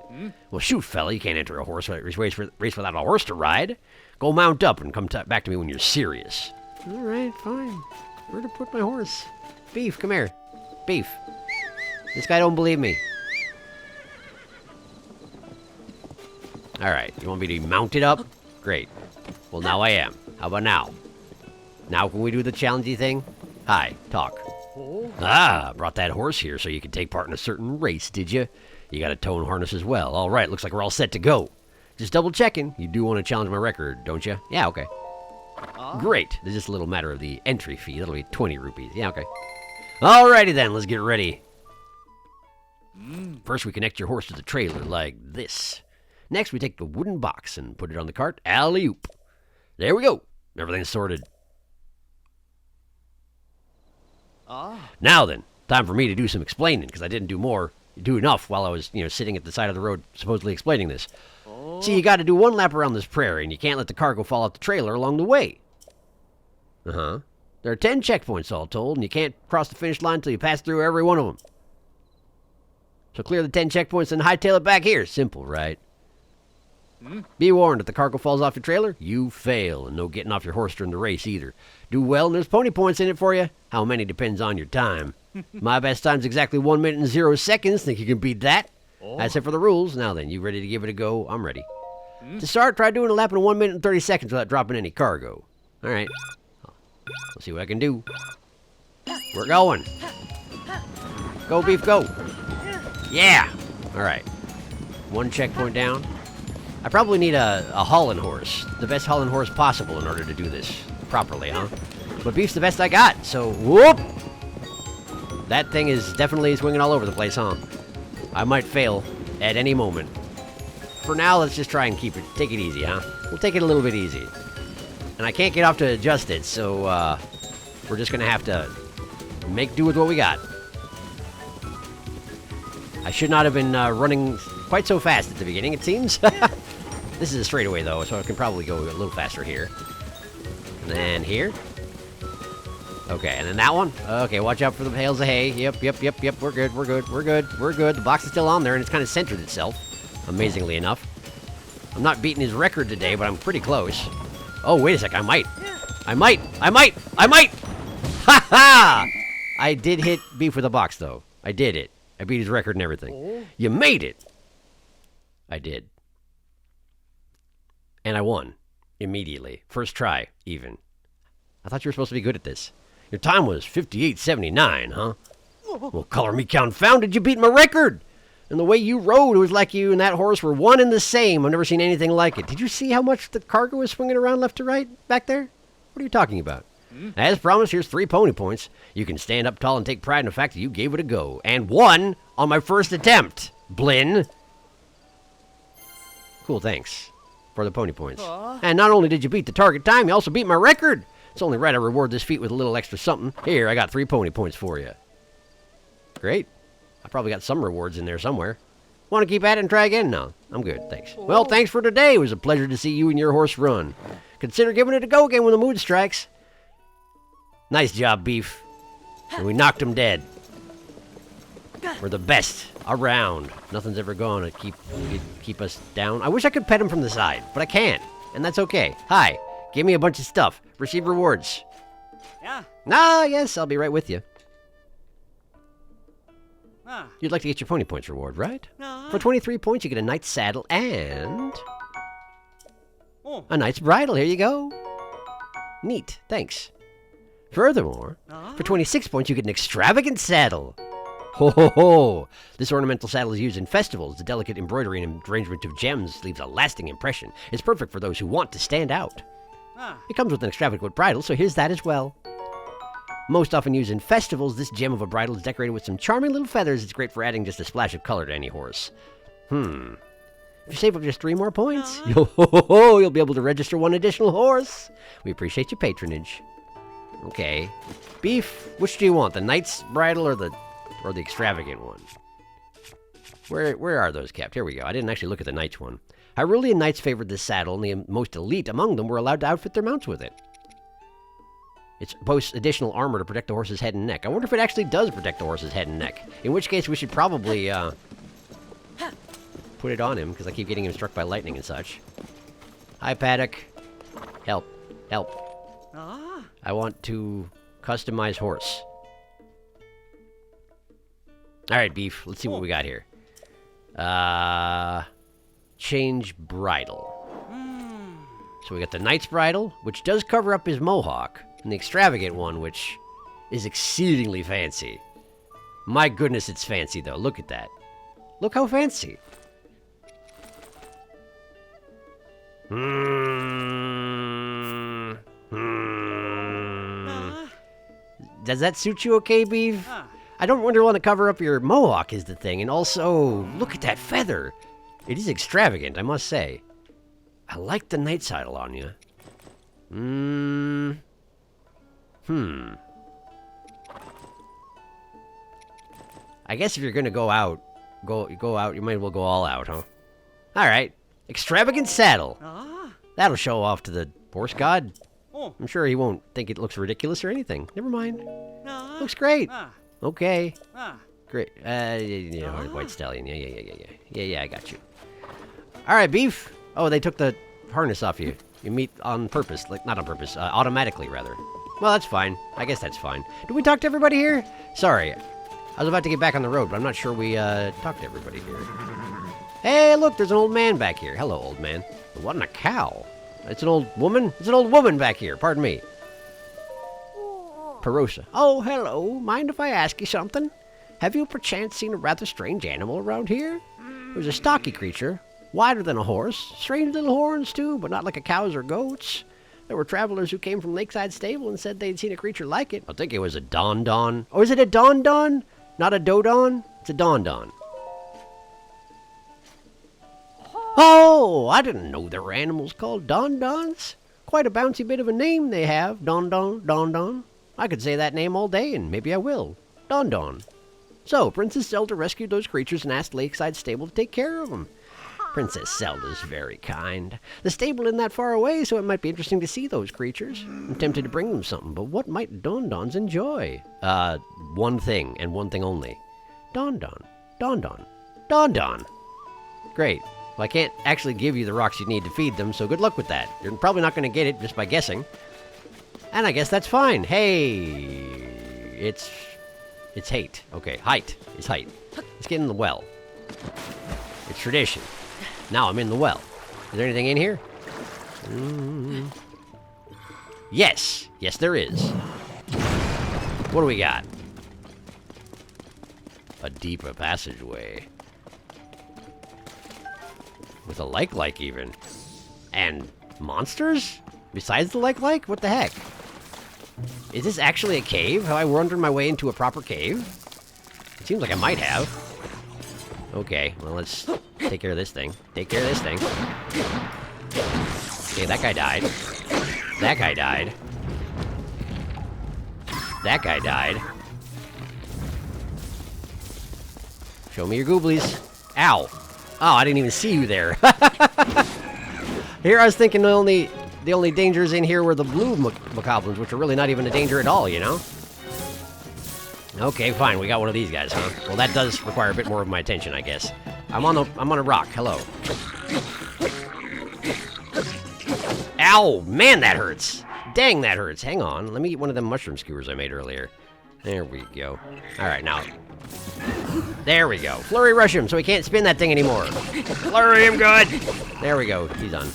Well, shoot, fella, you can't enter a horse race without a horse to ride. Go mount up and come back to me when you're serious. All right, fine. Where to put my horse? Beef, come here. Beef. This guy don't believe me. All right, you want me to mount it up? Great. Well, now I am. How about now? Now can we do the challengey thing? Hi, talk. Ah, brought that horse here so you could take part in a certain race, did you? You got a tow and harness as well. All right, looks like we're all set to go. Just double checking. You do want to challenge my record, don't you? Yeah, okay. Great. There's just a little matter of the entry fee. That'll be 20 rupees. Yeah, okay. Alrighty then, let's get ready. First, we connect your horse to the trailer like this. Next, we take the wooden box and put it on the cart. Alley-oop. There we go. Everything's sorted. Now then, time for me to do some explaining, because I didn't do enough while I was, sitting at the side of the road supposedly explaining this. See, you got to do one lap around this prairie, and you can't let the cargo fall off the trailer along the way. There are 10 checkpoints all told, and you can't cross the finish line until you pass through every one of them. So clear the 10 checkpoints and hightail it back here. Simple, right? Be warned, if the cargo falls off your trailer, you fail, and no getting off your horse during the race either. Do well, and there's pony points in it for you. How many depends on your time. My best time's exactly 1 minute and 0 seconds. Think you can beat that? That's it for the rules. Now then, you ready to give it a go? I'm ready. To start, try doing a lap in 1 minute and 30 seconds without dropping any cargo. All right. Let's see what I can do. We're going. Go, Beef, go. Yeah. All right. One checkpoint down. I probably need a hauling horse. The best hauling horse possible in order to do this properly, huh? But Beef's the best I got, so whoop! That thing is definitely swinging all over the place, huh? I might fail at any moment. For now, let's just try and take it easy, huh? We'll take it a little bit easy. And I can't get off to adjust it, so we're just gonna have to make do with what we got. I should not have been running quite so fast at the beginning, it seems. This is a straightaway, though, so I can probably go a little faster here. And then here. Okay, and then that one. Okay, watch out for the bales of hay. Yep. We're good. The box is still on there, and it's kind of centered itself, amazingly enough. I'm not beating his record today, but I'm pretty close. Oh, wait a sec. I might. Ha ha! I did hit Beef with a box, though. I did it. I beat his record and everything. You made it! I did. And I won. Immediately. First try, even. I thought you were supposed to be good at this. Your time was 58.79, huh? Well, color me confounded, you beat my record! And the way you rode, it was like you and that horse were one and the same. I've never seen anything like it. Did you see how much the cargo was swinging around left to right back there? What are you talking about? As promised, here's 3 pony points. You can stand up tall and take pride in the fact that you gave it a go. And won on my first attempt, Blinn. Cool, thanks. For the pony points. And not only did you beat the target time, you also beat my record! It's only right I reward this feat with a little extra something. Here, I got 3 pony points for you. Great. I probably got some rewards in there somewhere. Want to keep at it and try again? No, I'm good, thanks. Well, thanks for today. It was a pleasure to see you and your horse run. Consider giving it a go again when the mood strikes. Nice job, Beef. And we knocked him dead. We're the best around. Nothing's ever going to keep us down. I wish I could pet him from the side, but I can't. And that's okay. Hi. Give me a bunch of stuff. Receive rewards. Yeah. Ah, yes, I'll be right with you. Ah. You'd like to get your pony points reward, right? No. For 23 points, you get a knight's saddle and Oh. a knight's bridle. Here you go. Neat. Thanks. Furthermore, for 26 points, you get an extravagant saddle. Ho ho ho! This ornamental saddle is used in festivals. The delicate embroidery and arrangement of gems leaves a lasting impression. It's perfect for those who want to stand out. Ah. It comes with an extravagant bridle, so here's that as well. Most often used in festivals, this gem of a bridle is decorated with some charming little feathers. It's great for adding just a splash of color to any horse. If you save up just 3 more points, you'll be able to register 1 additional horse. We appreciate your patronage. Okay. Beef, which do you want? The knight's bridle or the extravagant one? Where are those kept? Here we go. I didn't actually look at the knight's one. Hyrulean knights favored this saddle, and the most elite among them were allowed to outfit their mounts with it. It boasts additional armor to protect the horse's head and neck. I wonder if it actually does protect the horse's head and neck. In which case, we should probably put it on him, because I keep getting him struck by lightning and such. Hi, Paddock. Help. Help. Ah. I want to customize horse. Alright, Beef. Let's see what we got here. Change bridle. So we got the knight's bridle, which does cover up his mohawk, and the extravagant one, which is exceedingly fancy. My goodness, it's fancy, though. Look at that. Look how fancy. Does that suit you okay, Beef? I don't wonder want to cover up your mohawk is the thing, and also, look at that feather. It is extravagant, I must say. I like the knight saddle on you. I guess if you're gonna go out, you might as well go all out, huh? Alright. Extravagant saddle. That'll show off to the horse god. Oh. I'm sure he won't think it looks ridiculous or anything. Never mind. No. Looks great. Ah. Okay. Ah. Great. White stallion. Yeah, I got you. Alright, Beef. Oh, they took the harness off you. You meet on purpose. Like, not on purpose. Automatically, rather. Well, that's fine. I guess that's fine. Did we talk to everybody here? Sorry. I was about to get back on the road, but I'm not sure we, talked to everybody here. Hey, look, there's an old man back here. Hello, old man. It wasn't a cow. It's an old woman? It's an old woman back here. Pardon me. Perosa. Oh, hello. Mind if I ask you something? Have you perchance seen a rather strange animal around here? It was a stocky creature, wider than a horse, strange little horns too, but not like a cow's or goat's. There were travelers who came from Lakeside Stable and said they'd seen a creature like it. I think it was a don-don. Or is it a don-don? Not a dodon? It's a don-don. Oh, I didn't know there were animals called don-dons. Quite a bouncy bit of a name they have, don-don, don-don. I could say that name all day, and maybe I will. Don-don. So, Princess Zelda rescued those creatures and asked Lakeside Stable to take care of them. Princess Zelda's very kind. The stable isn't that far away, so it might be interesting to see those creatures. I'm tempted to bring them something, but what might don-dons enjoy? One thing, and one thing only. Don-don. Don-don. Don-don. Great. Well, I can't actually give you the rocks you need to feed them, so good luck with that. You're probably not going to get it just by guessing. And I guess that's fine. Hey, it's hate. Okay, height is height. Let's get in the well. It's tradition. Now I'm in the well. Is there anything in here? Yes. Yes, there is. What do we got? A deeper passageway. With a like even. And monsters? Besides the like? What the heck? Is this actually a cave? Have I wandered my way into a proper cave? It seems like I might have. Okay, well, let's take care of this thing. Take care of this thing. Okay, that guy died. That guy died. That guy died. Show me your gooblies. Ow. Oh, I didn't even see you there. Here I was thinking the only dangers in here were the blue macablins, which are really not even a danger at all, you know? Okay, fine. We got one of these guys, huh? Well, that does require a bit more of my attention, I guess. I'm on a rock. Hello. Ow! Man, that hurts. Dang, that hurts. Hang on. Let me eat one of them mushroom skewers I made earlier. There we go. All right, now. There we go. Flurry rush him so he can't spin that thing anymore. Flurry him good. There we go. He's done.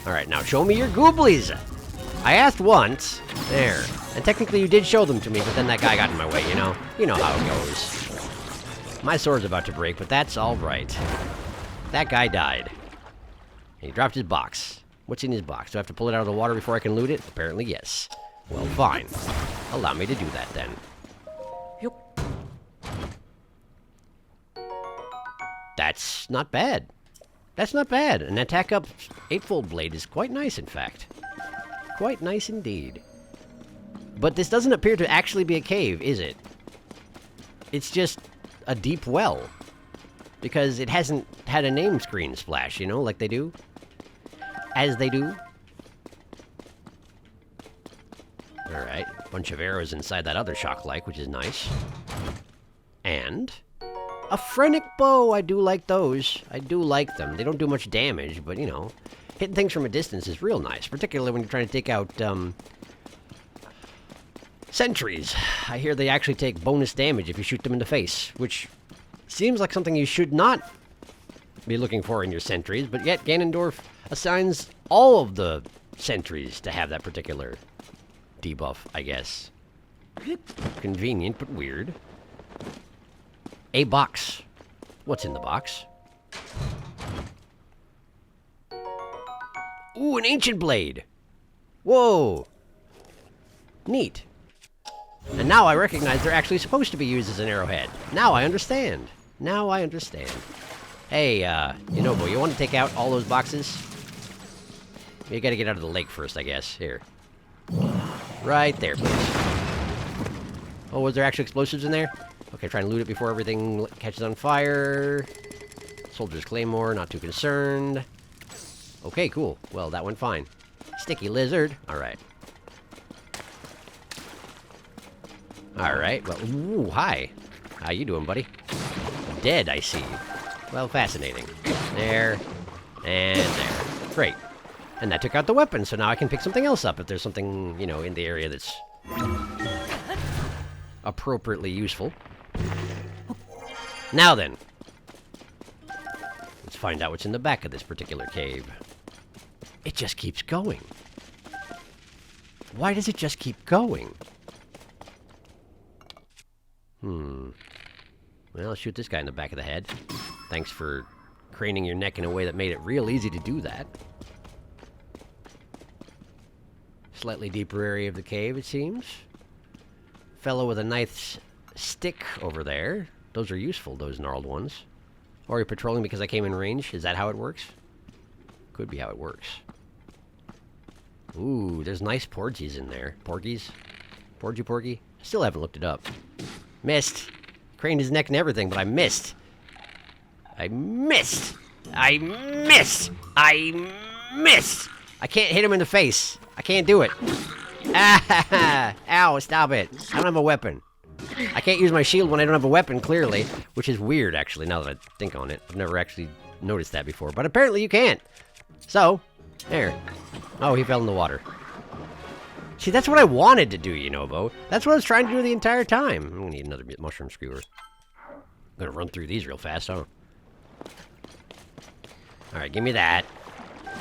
All right, now show me your gooblies. I asked once. There. And technically you did show them to me, but then that guy got in my way, you know? You know how it goes. My sword's about to break, but that's all right. That guy died. He dropped his box. What's in his box? Do I have to pull it out of the water before I can loot it? Apparently, yes. Well, fine. Allow me to do that, then. Yup. That's not bad. That's not bad. An attack up 8-fold blade is quite nice, in fact. Quite nice indeed. But this doesn't appear to actually be a cave, is it? It's just a deep well. Because it hasn't had a name screen splash, you know, like they do. As they do. Alright, bunch of arrows inside that other shock-like, which is nice. And a phrenic bow. I do like those. I do like them. They don't do much damage, but, you know, hitting things from a distance is real nice, particularly when you're trying to take out, sentries. I hear they actually take bonus damage if you shoot them in the face, which seems like something you should not be looking for in your sentries, but yet Ganondorf assigns all of the sentries to have that particular debuff, I guess. Convenient, but weird. A box. What's in the box? Ooh, an ancient blade. Whoa. Neat. And now I recognize they're actually supposed to be used as an arrowhead. Now I understand. Now I understand. Hey, Yunobo, you want to take out all those boxes? You gotta get out of the lake first, I guess. Here. Right there, please. Oh, was there actually explosives in there? Okay, try and loot it before everything catches on fire. Soldier's Claymore, not too concerned. Okay, cool. Well, that went fine. Sticky lizard. Alright. Alright, well, ooh, hi. How you doing, buddy? Dead, I see. Well, fascinating. There. And there. Great. And that took out the weapon, so now I can pick something else up if there's something, you know, in the area that's appropriately useful. Now then. Let's find out what's in the back of this particular cave. It just keeps going. Why does it just keep going? Well, I'll shoot this guy in the back of the head. Thanks for craning your neck in a way that made it real easy to do that. Slightly deeper area of the cave, it seems. Fellow with a nice stick over there. Those are useful, those gnarled ones. Or you're patrolling because I came in range? Is that how it works? Could be how it works. Ooh, there's nice porgies in there. Porgies? Porgy? I still haven't looked it up. Missed. Craned his neck and everything, but I missed. I missed. I can't hit him in the face. I can't do it. Ah, ow, stop it. I don't have a weapon. I can't use my shield when I don't have a weapon, clearly. Which is weird, actually, now that I think on it. I've never actually noticed that before. But apparently you can't. So, there. Oh, he fell in the water. See, that's what I wanted to do, Yunobo. That's what I was trying to do the entire time. I'm gonna need another mushroom skewer. I'm gonna run through these real fast, huh? Alright, give me that.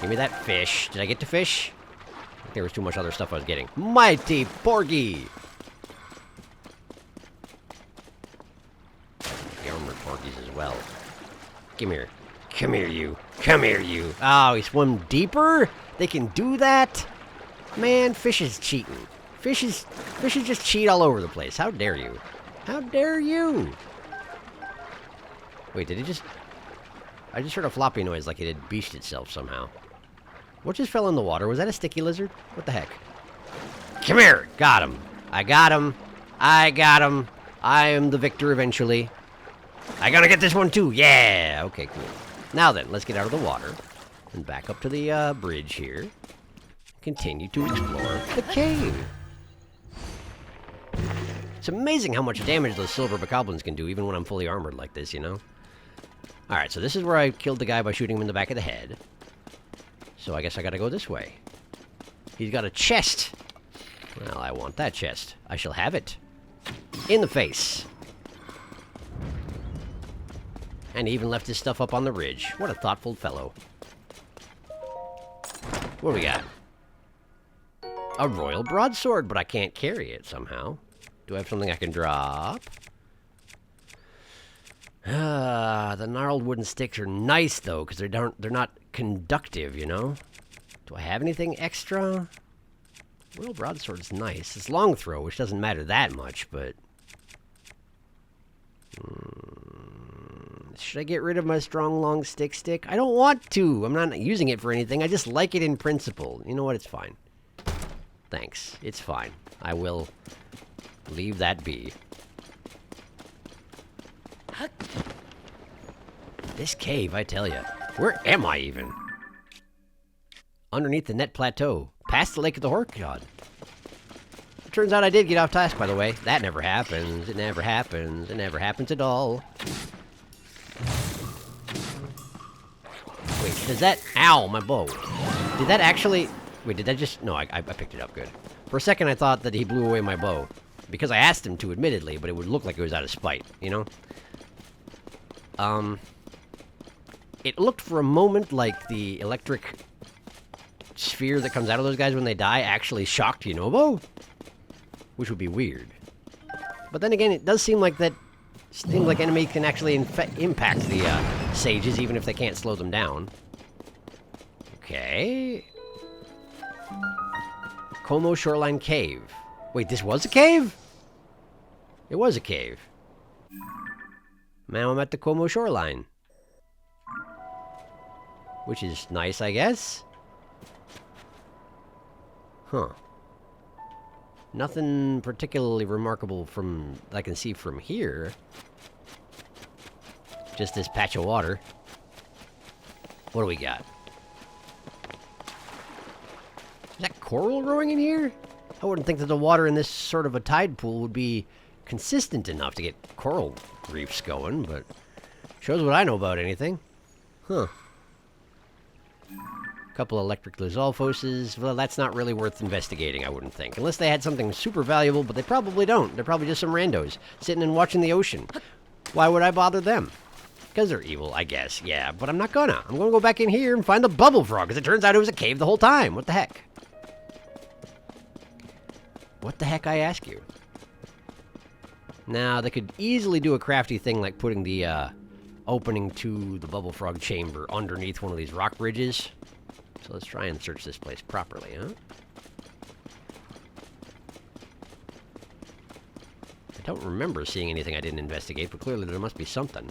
Give me that fish. Did I get to fish? I think there was too much other stuff I was getting. Mighty Porgy! The armored porgies as well. Come here. Come here, you. Come here, you. Oh, he swam deeper? They can do that? Man, fish is cheating. Fishes just cheat all over the place. How dare you? How dare you? Wait, did it just... I just heard a floppy noise like it had beached itself somehow. What just fell in the water? Was that a sticky lizard? What the heck? Come here! Got him. I got him. I got him. I am the victor eventually. I gotta get this one too. Yeah! Okay, cool. Now then, let's get out of the water and back up to the bridge here. Continue to explore the cave. It's amazing how much damage those silver bokoblins can do even when I'm fully armored like this, you know? Alright, so this is where I killed the guy by shooting him in the back of the head. So I guess I gotta go this way. He's got a chest. Well, I want that chest. I shall have it. In the face. And he even left his stuff up on the ridge. What a thoughtful fellow. What do we got? A royal broadsword, but I can't carry it somehow. Do I have something I can drop? The gnarled wooden sticks are nice, though, because they're not conductive, you know? Do I have anything extra? Royal broadsword's nice. It's long throw, which doesn't matter that much, but... should I get rid of my strong long stick? I don't want to. I'm not using it for anything. I just like it in principle. You know what? It's fine. Thanks. It's fine. I will leave that be. This cave, I tell you. Where am I even? Underneath the net plateau. Past the Lake of the Orchid. It turns out I did get off task, by the way. That never happens. It never happens. It never happens at all. Wait, does that... Ow, my bow. Did that actually... Wait, did that just... No, I picked it up good. For a second, I thought that he blew away my bow. Because I asked him to, admittedly, but it would look like it was out of spite, you know? It looked for a moment like the electric sphere that comes out of those guys when they die actually shocked Yunobo. Which would be weird. But then again, it does seem like that... Seems like enemy can actually impact the sages, even if they can't slow them down. Okay. Como Shoreline Cave. Wait, this was a cave? It was a cave. Now I'm at the Como Shoreline. Which is nice, I guess. Huh. Nothing particularly remarkable from I can see from here. Just this patch of water. What do we got? Is that coral growing in here? I wouldn't think that the water in this sort of a tide pool would be consistent enough to get coral reefs going, but shows what I know about anything. Huh. Couple electric Lizalfoses. Well, that's not really worth investigating, I wouldn't think. Unless they had something super valuable, but they probably don't. They're probably just some randos sitting and watching the ocean. Why would I bother them? Because they're evil, I guess. Yeah, but I'm not gonna. I'm gonna go back in here and find the bubble frog, because it turns out it was a cave the whole time. What the heck? What the heck, I ask you? Now, they could easily do a crafty thing like putting the opening to the bubble frog chamber underneath one of these rock bridges. So let's try and search this place properly, huh? I don't remember seeing anything I didn't investigate, but clearly there must be something.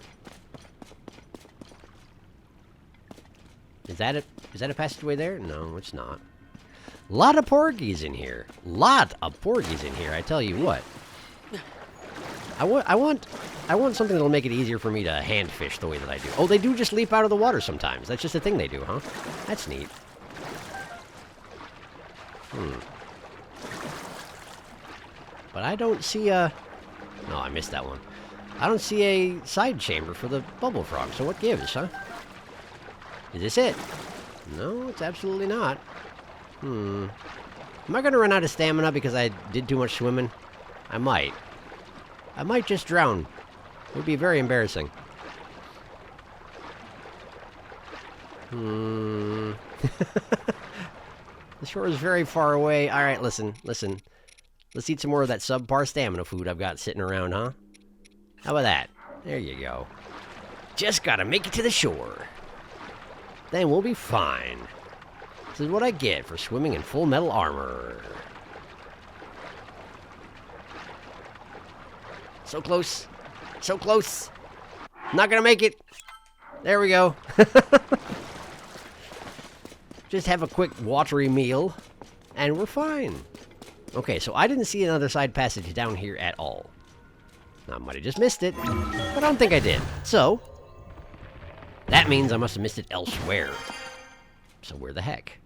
Is that a passageway there? No, it's not. Lot of porgies in here. Lot of porgies in here, I tell you what. I want something that'll make it easier for me to hand fish the way that I do. Oh, they do just leap out of the water sometimes. That's just a thing they do, huh? That's neat. But I don't see a... No, I missed that one. I don't see a side chamber for the bubble frog, so what gives, huh? Is this it? No, it's absolutely not. Am I gonna run out of stamina because I did too much swimming? I might. I might just drown. It would be very embarrassing. The shore is very far away. Alright, listen. Let's eat some more of that subpar stamina food I've got sitting around, huh? How about that? There you go. Just gotta make it to the shore. Then we'll be fine. This is what I get for swimming in full metal armor. So close. So close. Not gonna make it. There we go. Just have a quick watery meal, and we're fine. Okay, so I didn't see another side passage down here at all. I might have just missed it, but I don't think I did. So, that means I must have missed it elsewhere. So where the heck?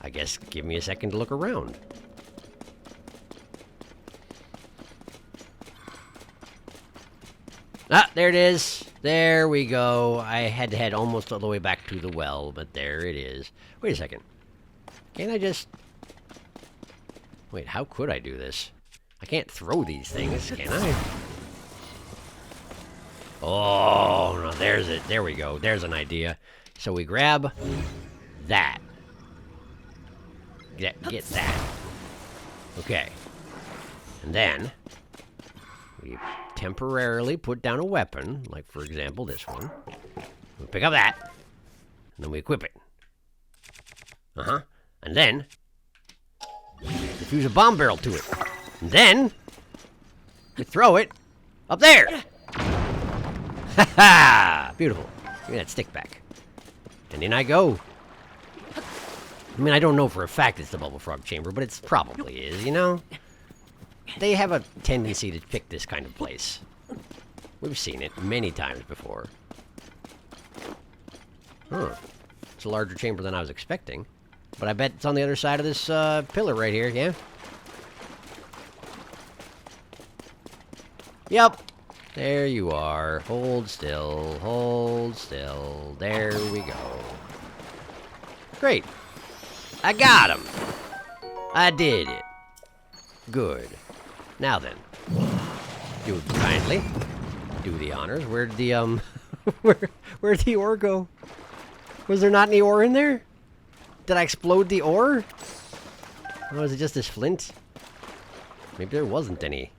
I guess give me a second to look around. Ah, there it is. There we go. I had to head almost all the way back to the well, but there it is. Wait a second. Can't I just... Wait, how could I do this? I can't throw these things, can I? Oh, no, there's it. There we go. There's an idea. So we grab that. Get that. Okay. And then we temporarily put down a weapon, like for example this one. We pick up that, and then we equip it. And then fuse a bomb barrel to it. And then we throw it up there. Ha ha! Beautiful. Give me that stick back. And in I go. I mean, I don't know for a fact it's the Bubble Frog Chamber, but it probably is, you know? They have a tendency to pick this kind of place. We've seen it many times before. Huh. It's a larger chamber than I was expecting. But I bet it's on the other side of this pillar right here, yeah? Yep. There you are. Hold still. Hold still. There we go. Great. I got him. I did it. Good. Now then. Do it kindly. Do the honors. Where'd the, where'd the ore go? Was there not any ore in there? Did I explode the ore? Or was it just this flint? Maybe there wasn't any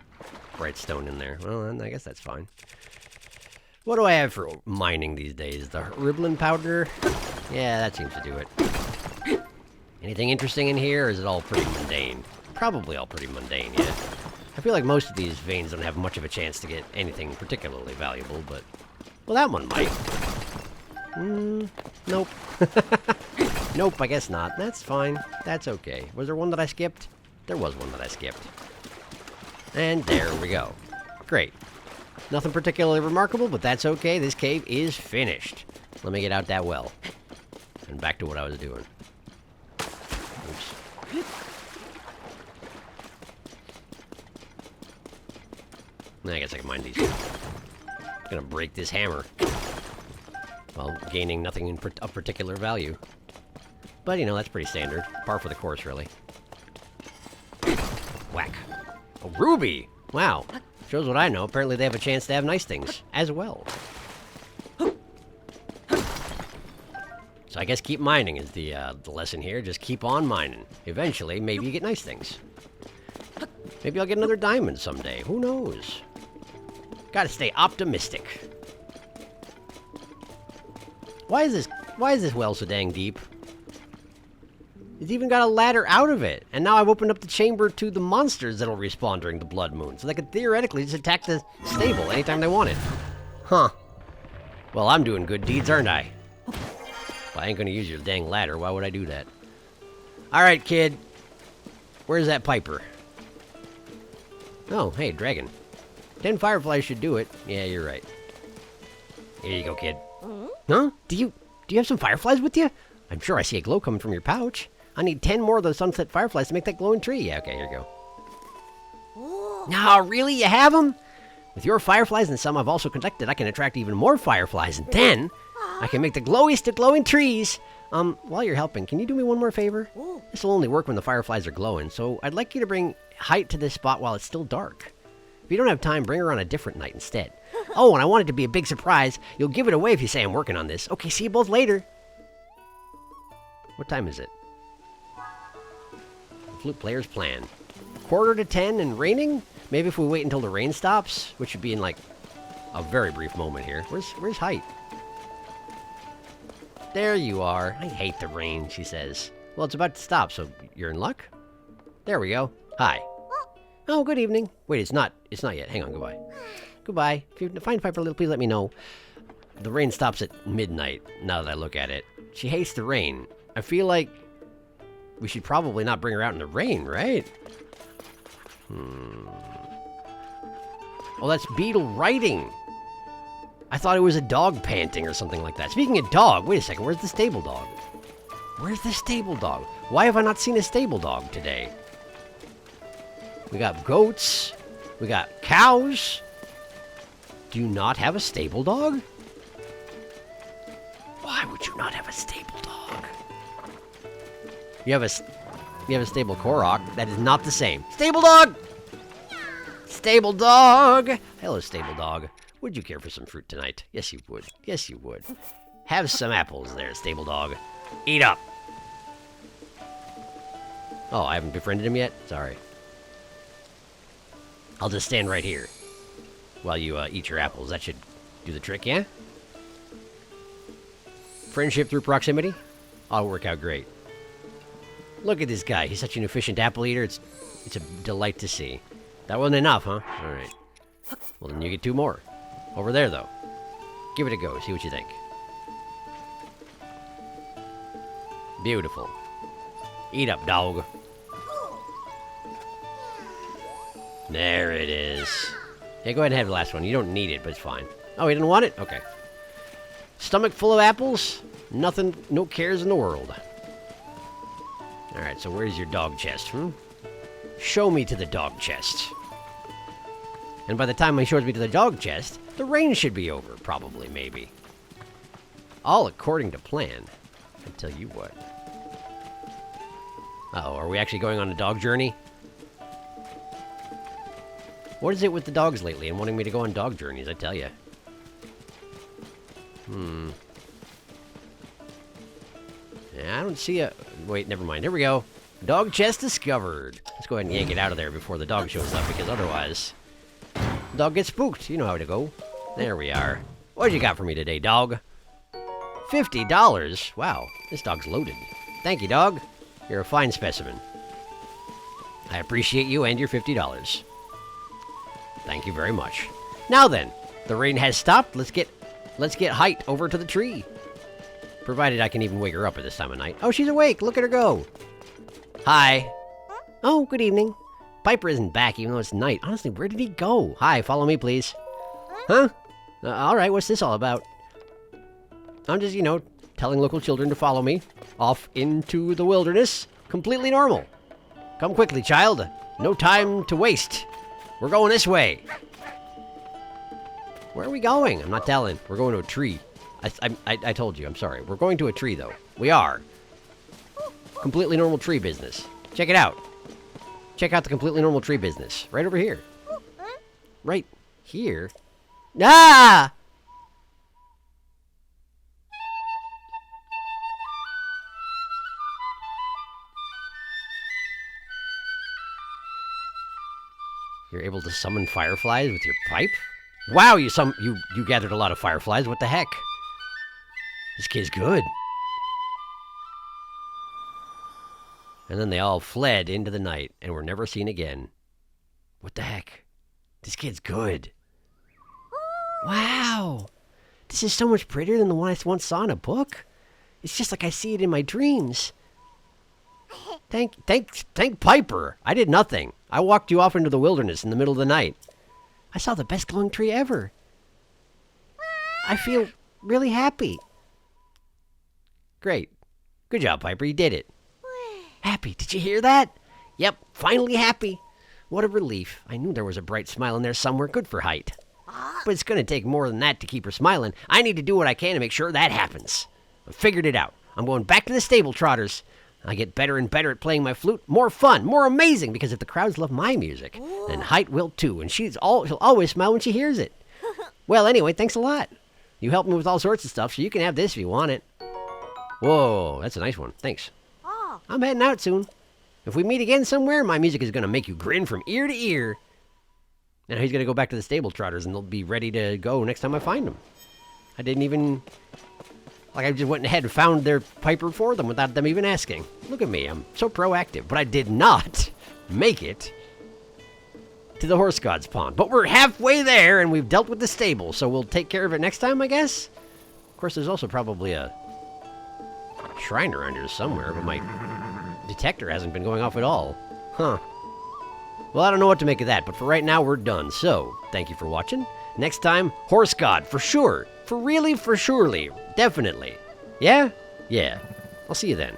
bright stone in there. Well, then I guess that's fine. What do I have for mining these days? The Riblin powder? Yeah, that seems to do it. Anything interesting in here, or is it all pretty mundane? Probably all pretty mundane, yeah. I feel like most of these veins don't have much of a chance to get anything particularly valuable, but... Well, that one might. Nope. Nope, I guess not. That's fine. That's okay. Was there one that I skipped? There was one that I skipped. And there we go. Great. Nothing particularly remarkable, but that's okay. This cave is finished. Let me get out that well. And back to what I was doing. Oops. I guess I can mine these. I'm gonna break this hammer. While gaining nothing of particular value. But, you know, that's pretty standard. Par for the course, really. Whack. A ruby! Wow. Shows what I know. Apparently they have a chance to have nice things as well. So I guess keep mining is the lesson here. Just keep on mining. Eventually, maybe you get nice things. Maybe I'll get another diamond someday. Who knows? Gotta stay optimistic. Why is this well so dang deep? It's even got a ladder out of it. And now I've opened up the chamber to the monsters that'll respawn during the blood moon. So they could theoretically just attack the stable anytime they wanted. Huh. Well, I'm doing good deeds, aren't I? Well, I ain't gonna use your dang ladder. Why would I do that? Alright, kid. Where's that piper? Oh, hey, dragon. 10 fireflies should do it. Yeah, you're right. Here you go, kid. Huh? Do you have some fireflies with you? I'm sure I see a glow coming from your pouch. I need 10 more of those sunset fireflies to make that glowing tree. Yeah, okay, here you go. No, really? You have them? With your fireflies and some I've also collected, I can attract even more fireflies, and then I can make the glowiest of glowing trees. While you're helping, can you do me one more favor? This will only work when the fireflies are glowing, so I'd like you to bring Height to this spot while it's still dark. If you don't have time, bring her on a different night instead. Oh, and I want it to be a big surprise. You'll give it away if you say I'm working on this. Okay, see you both later. What time is it? Flute player's plan. 9:45 and raining? Maybe if we wait until the rain stops, which should be in like a very brief moment here. Where's Height? There you are. I hate the rain, she says. Well, it's about to stop, so you're in luck? There we go. Hi. Oh, good evening. Wait, it's not yet. Hang on, goodbye. Goodbye. If you find Piper Little, please let me know. The rain stops at midnight, now that I look at it. She hates the rain. I feel like we should probably not bring her out in the rain, right? Oh, that's Beetle writing. I thought it was a dog panting or something like that. Speaking of dog, wait a second, where's the stable dog? Where's the stable dog? Why have I not seen a stable dog today? We got goats. We got cows. Do you not have a stable dog? Why would you not have a stable dog? You have a stable Korok. That is not the same. Stable dog! Stable dog! Hello, stable dog. Would you care for some fruit tonight? Yes, you would. Yes, you would. Have some apples there, stable dog. Eat up. Oh, I haven't befriended him yet? Sorry. I'll just stand right here while you eat your apples. That should do the trick, yeah? Friendship through proximity? Ought to work out great. Look at this guy. He's such an efficient apple eater. It's a delight to see. That wasn't enough, huh? All right. Well, then you get 2 more. Over there, though. Give it a go. See what you think. Beautiful. Eat up, dog. There it is. Yeah, go ahead and have the last one. You don't need it, but it's fine. Oh, he didn't want it? Okay. Stomach full of apples? Nothing, no cares in the world. Alright, so where's your dog chest, Show me to the dog chest. And by the time he shows me to the dog chest, the rain should be over, probably, maybe. All according to plan. I tell you what. Uh-oh, are we actually going on a dog journey? What is it with the dogs lately and wanting me to go on dog journeys, I tell you? Yeah, I don't see a... Wait, never mind. Here we go. Dog chest discovered. Let's go ahead and yank it out of there before the dog shows up, because otherwise... the dog gets spooked. You know how to go. There we are. What you got for me today, dog? $50? Wow, this dog's loaded. Thank you, dog. You're a fine specimen. I appreciate you and your $50. Thank you very much. Now then, the rain has stopped. Let's get Height over to the tree. Provided I can even wake her up at this time of night. Oh, she's awake. Look at her go. Hi. Oh, good evening. Piper isn't back even though it's night. Honestly, where did he go? Hi, follow me, please. Huh? All right, what's this all about? I'm just, telling local children to follow me. Off into the wilderness. Completely normal. Come quickly, child. No time to waste. We're going this way. Where are we going? I'm not telling. We're going to a tree. I told you. I'm sorry. We're going to a tree, though. We are. Completely normal tree business. Check it out. Check out the completely normal tree business. Right over here. Right here. Ah! You're able to summon fireflies with your pipe? Wow, you gathered a lot of fireflies. What the heck? This kid's good. And then they all fled into the night and were never seen again. What the heck? This kid's good. Wow! This is so much prettier than the one I once saw in a book. It's just like I see it in my dreams. Thank Piper. I did nothing. I walked you off into the wilderness in the middle of the night. I saw the best glowing tree ever. I feel really happy. Great. Good job, Piper. You did it. Happy. Did you hear that? Yep, finally happy. What a relief. I knew there was a bright smile in there somewhere. Good for Height. But it's going to take more than that to keep her smiling. I need to do what I can to make sure that happens. I figured it out. I'm going back to the stable trotters. I get better and better at playing my flute. More fun, more amazing, because if the crowds love my music, then Height will too, and she'll always smile when she hears it. Well, anyway, thanks a lot. You helped me with all sorts of stuff, so you can have this if you want it. Whoa, that's a nice one. Thanks. I'm heading out soon. If we meet again somewhere, my music is going to make you grin from ear to ear. Now he's going to go back to the stable trotters, and they'll be ready to go next time I find them. I didn't even... I just went ahead and found their Piper for them without them even asking. Look at me, I'm so proactive. But I did not make it to the Horse God's Pond. But we're halfway there, and we've dealt with the stable, so we'll take care of it next time, I guess? course, there's also probably a shrine around here somewhere, but my detector hasn't been going off at all. Huh. Well, I don't know what to make of that, but for right now, we're done. So, thank you for watching. Next time, Horse God, for sure. For really, for surely. Definitely. Yeah? Yeah. I'll see you then.